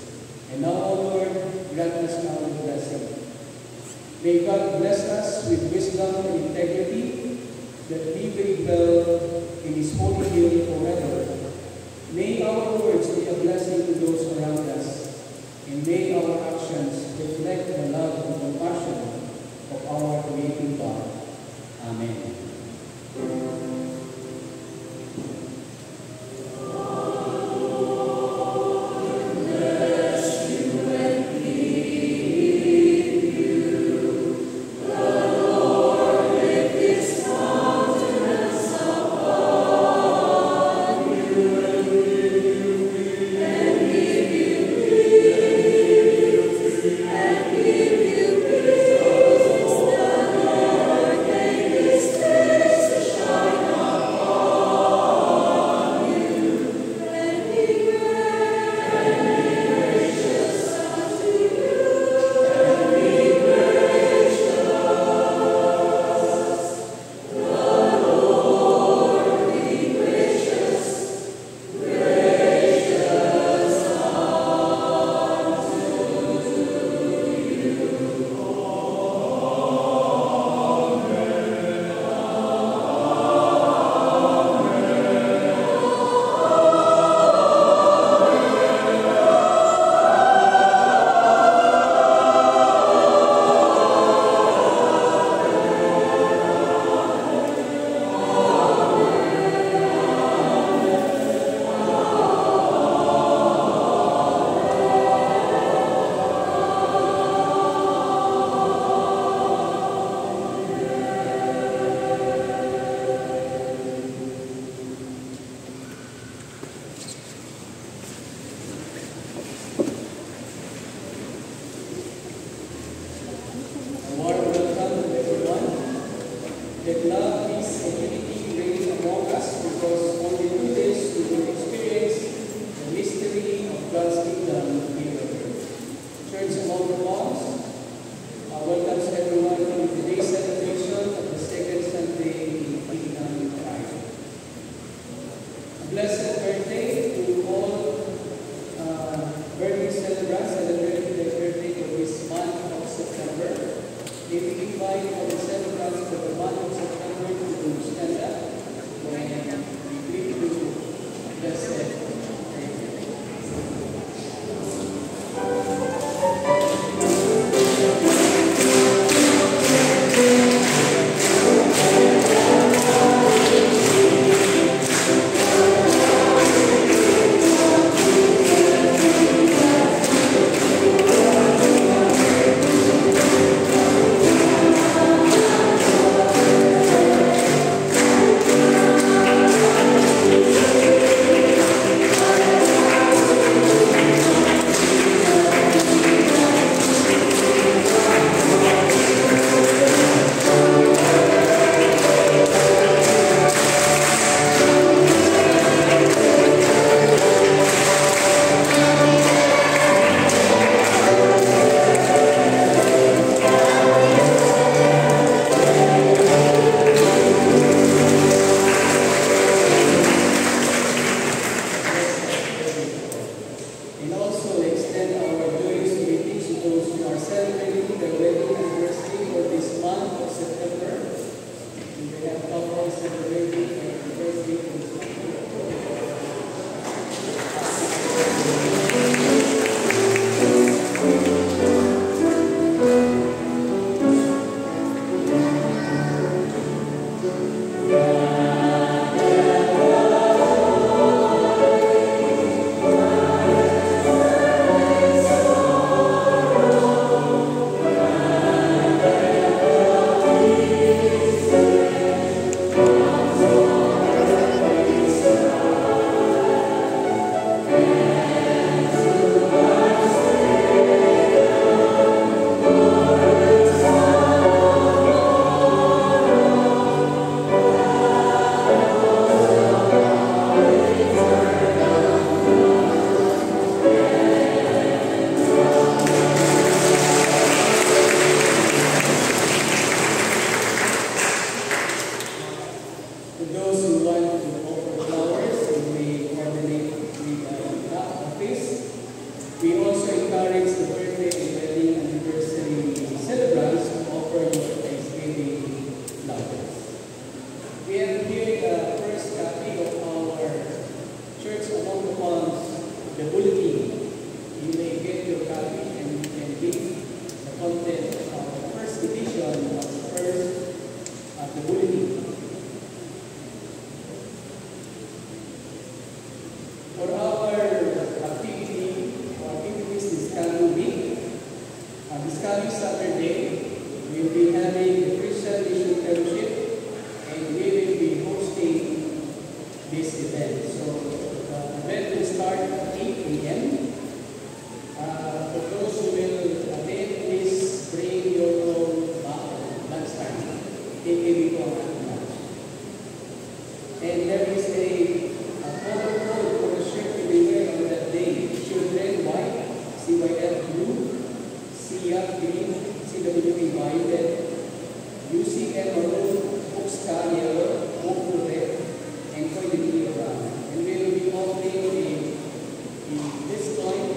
And now, O Lord, grant us now the blessing. May God bless us with wisdom and integrity, that we may dwell in His holy hill forever. May our words be a blessing to those around us, and may our actions reflect the love and compassion of our creating God. Amen. This To those who want to offer flowers, you may coordinate with the office. We also encourage the birthday and wedding anniversary celebrants to offer your Thanksgiving flowers. We have here the first copy of our Church Among the Palms, the bulletin. You may get your copy and you can read the content of our first edition of the bulletin. For our activities this coming week, this coming Saturday, we'll be having the Christian Mission Fellowship and we will be hosting this event. So the event will start at 8 a.m. For those who will attend, please bring your own lunchtime. Take away from lunch. And there is a color code for the shirt to be wearing on that day. Children white, CYF blue, CF green, CWP violet, UCM maroon, Oxcar yellow, Oak red, and Coidelia brown. And we will be offering a discount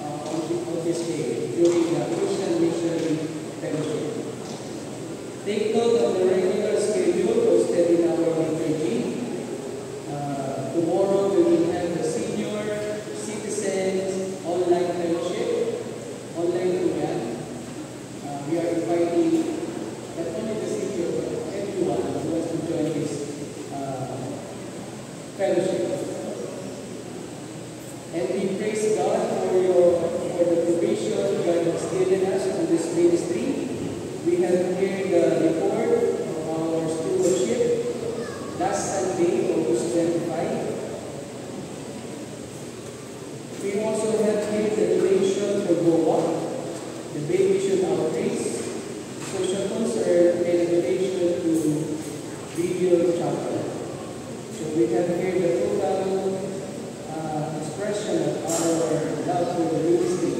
on this day during the Christian Missionary Fellowship. Take note of the regular schedule posted in our liturgy. Tomorrow we will have the senior citizens online fellowship, online program. We are inviting not only the senior but everyone who wants to join this fellowship. And we praise God for the provision God has given us on this ministry. We have here the report of our stewardship last Sunday, August 25. We also have here the donation for GoWalk, the Baby Mission Outreach, social concern, and a donation to Video Chapel. So we have here the total expression of our love for the ministry.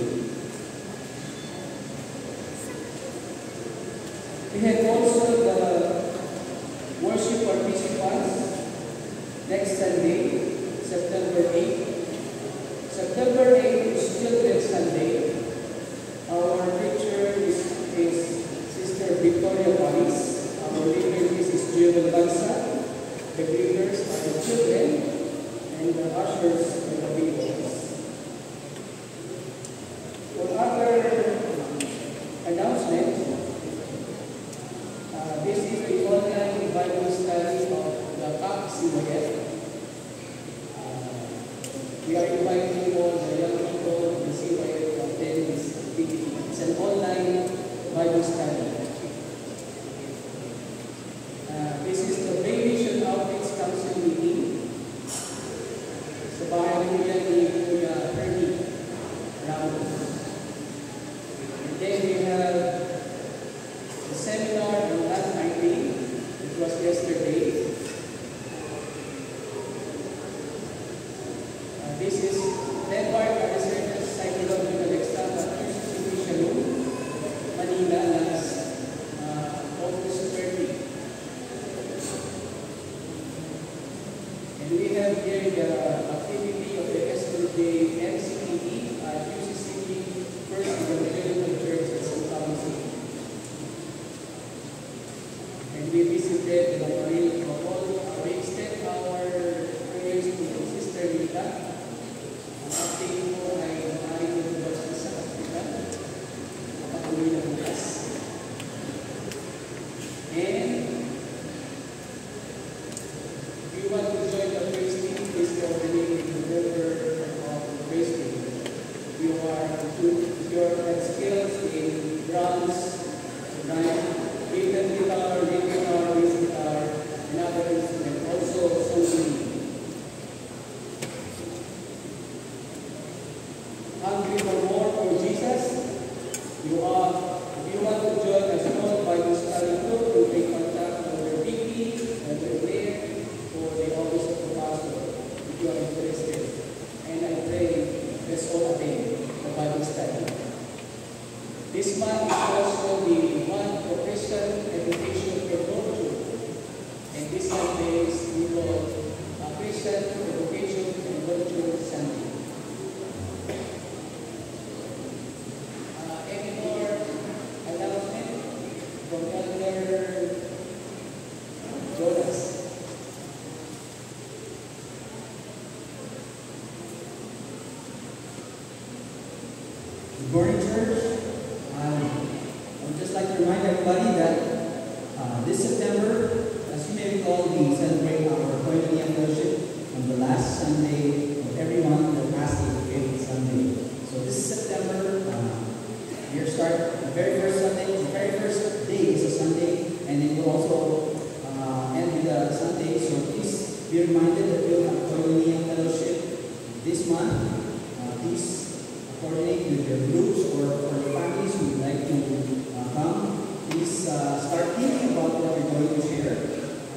We have also the worship participants next Sunday, September 8th. September 8th is Children's Sunday. Our preacher is Sister Victoria Paris. Our leader is Jill Lanza. The greeters are the children and the ushers are the big boys. For other announcements, this is the online Bible study of the CYF. We are inviting all the young people of the CYF to attend this activity. It's an online Bible study. This is the Bay Mission Outreach Council meeting. Sa bahay mo yan ni Kuya Ernie Ramos. And then we have the seminar on last 19. It was yesterday. This is Denmark Research Psychological Exam at UCCP Shalom, Manila, last August 30. And we have here the activity of the SLJ MCPE at UCCP First Evangelical Church at St. Thomas City. And we visited the Marine Couple. We extend our prayers to Sister Rita. Ang update mo ay maaaring lumabas sa hospital. Kapag-uwi na bukas. And if you want to join the praise team, please coordinate with the member of the praise team. If you have skills in drums, rhythm guitar, lead guitar, bass guitar, and other instruments, also singing. Hungry for more for Jesus? If you want to join a small Bible study group, you take contact with Vicky and Blair for the office of the pastor if you are interested. And I pray let's all attend the Bible study. This month is also these Sundays we call Christian Education and Culture Sunday. Any more announcement from Elder Jonas? Good morning, church. I would just like to remind everybody that this September, as you may recall, we celebrate our Koinonia Fellowship on the last Sunday of every month, the past is the 5th Sunday. So this September, your start, the very first Sunday, the very first day is a Sunday, and it will also end with a Sunday. So please be reminded that we'll have Koinonia Fellowship this month. Please coordinate with your groups or for your families who would like to come. Please start thinking about what you're going to share.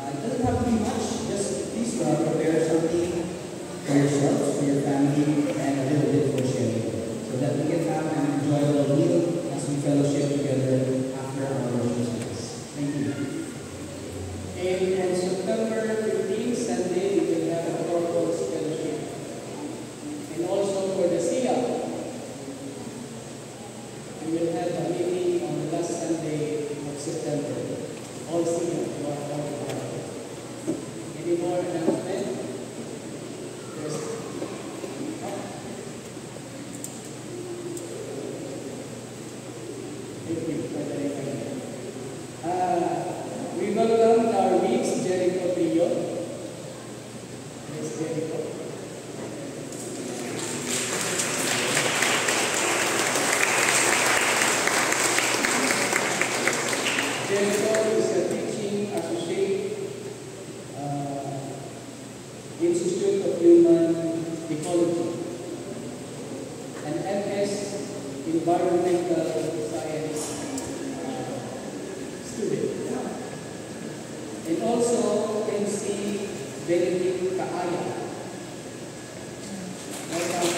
It doesn't have to be much, just please prepare something for yourselves, for your family, and a little bit for sharing, so that we can have an enjoyable meal as we fellowship together after our worship service. Thank you. And on September 15, Sunday, we will have a Corpus Fellowship. And also for the SIA, we will have a meeting on the last Sunday of September. All SIA, you are all invited. Any more announcement? Yes. Thank you for the reminder. We welcome our Miss Jericho Pillo. Miss Jericho. Jericho is a teaching associate, Institute of Human Ecology, an MS Environmental Science student, and also MC Benedict Kaaya. Welcome to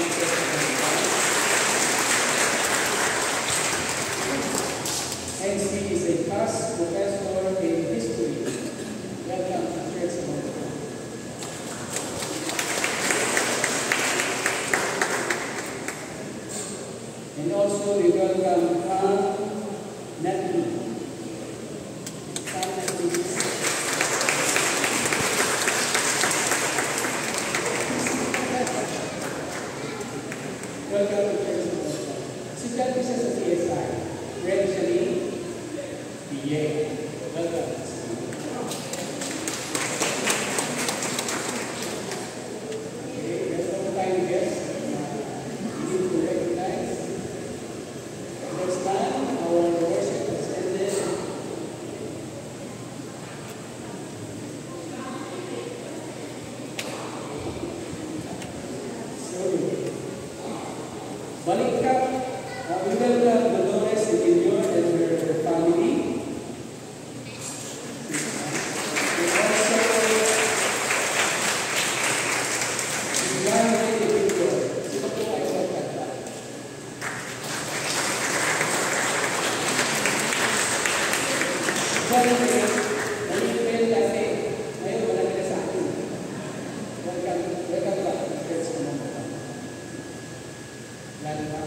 NC is a past professor in history. Welcome to Church of God. And also we welcome Pam Natalie. Pam Natalie. Welcome to Church of God. Si Dati siya sa CSI. Red Shalim. BA. Welcome. Okay, there's no time guest. We need to recognize. Next time, our worship has ended. So, baliktad. We welcome Dolores and Junior and her family. And also, Young Lady Junior. Sino po ay magkanta? Nalipin dati. Ngayon, wala nila sa akin. Welcome back to Church of God. Lalo pa.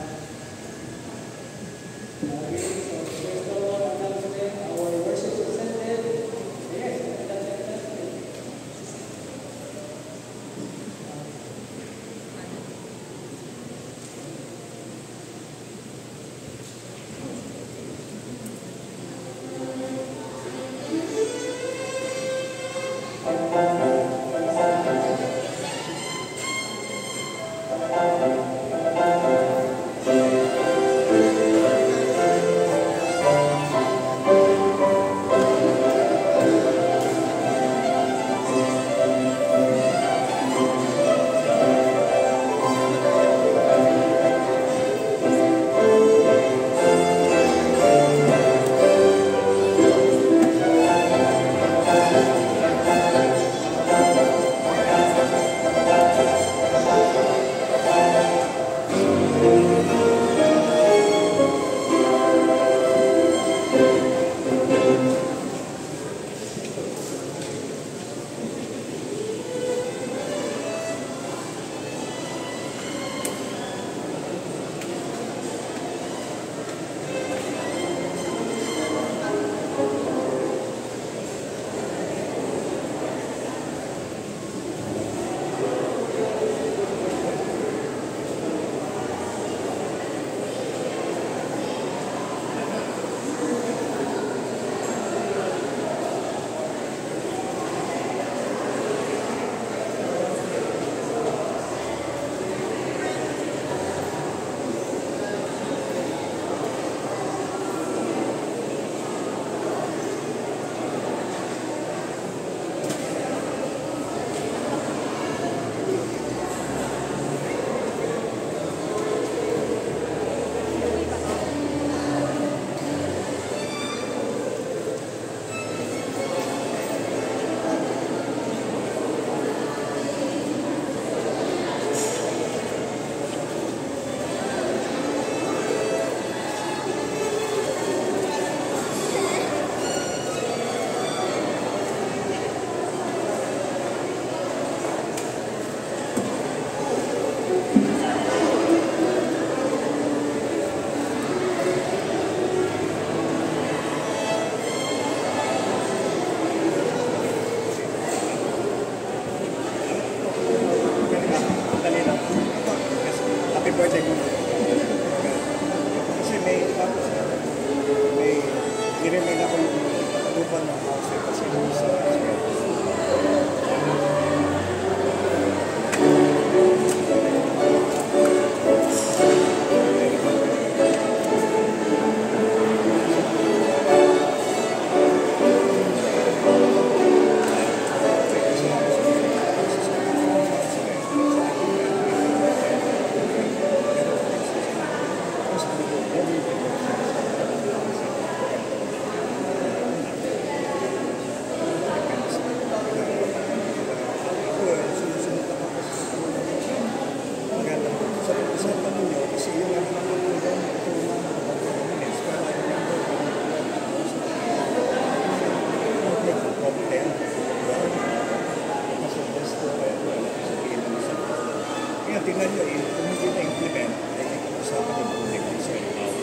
tingnan nyo, kung hindi na-implement, ay usapan yung public concern about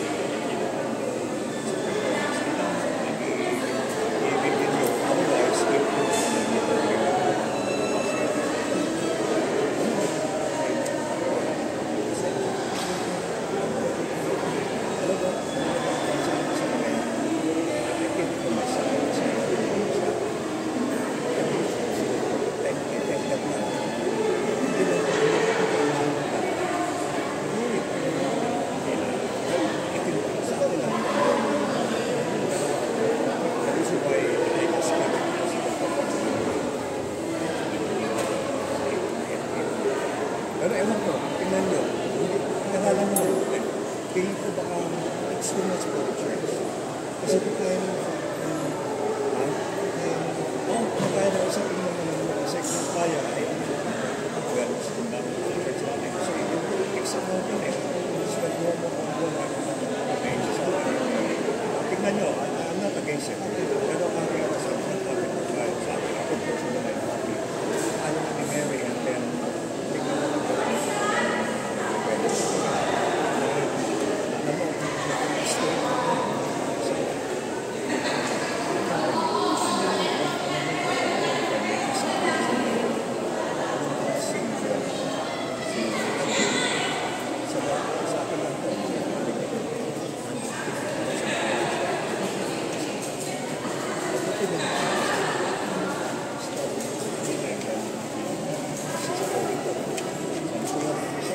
i-begin nyo. Otherwise, pero ewan ko, tingnan nyo, nakalang mo, tingin ko baka it's too much for the church. Kasi kung kaya mo, kung kaya na usapin mo naman, kasi kung kaya ay well, kung bakit sa church natin. So, yung exam mo din eh, swag mo mo kung buwan na changes. Tingnan nyo, I'm not against it.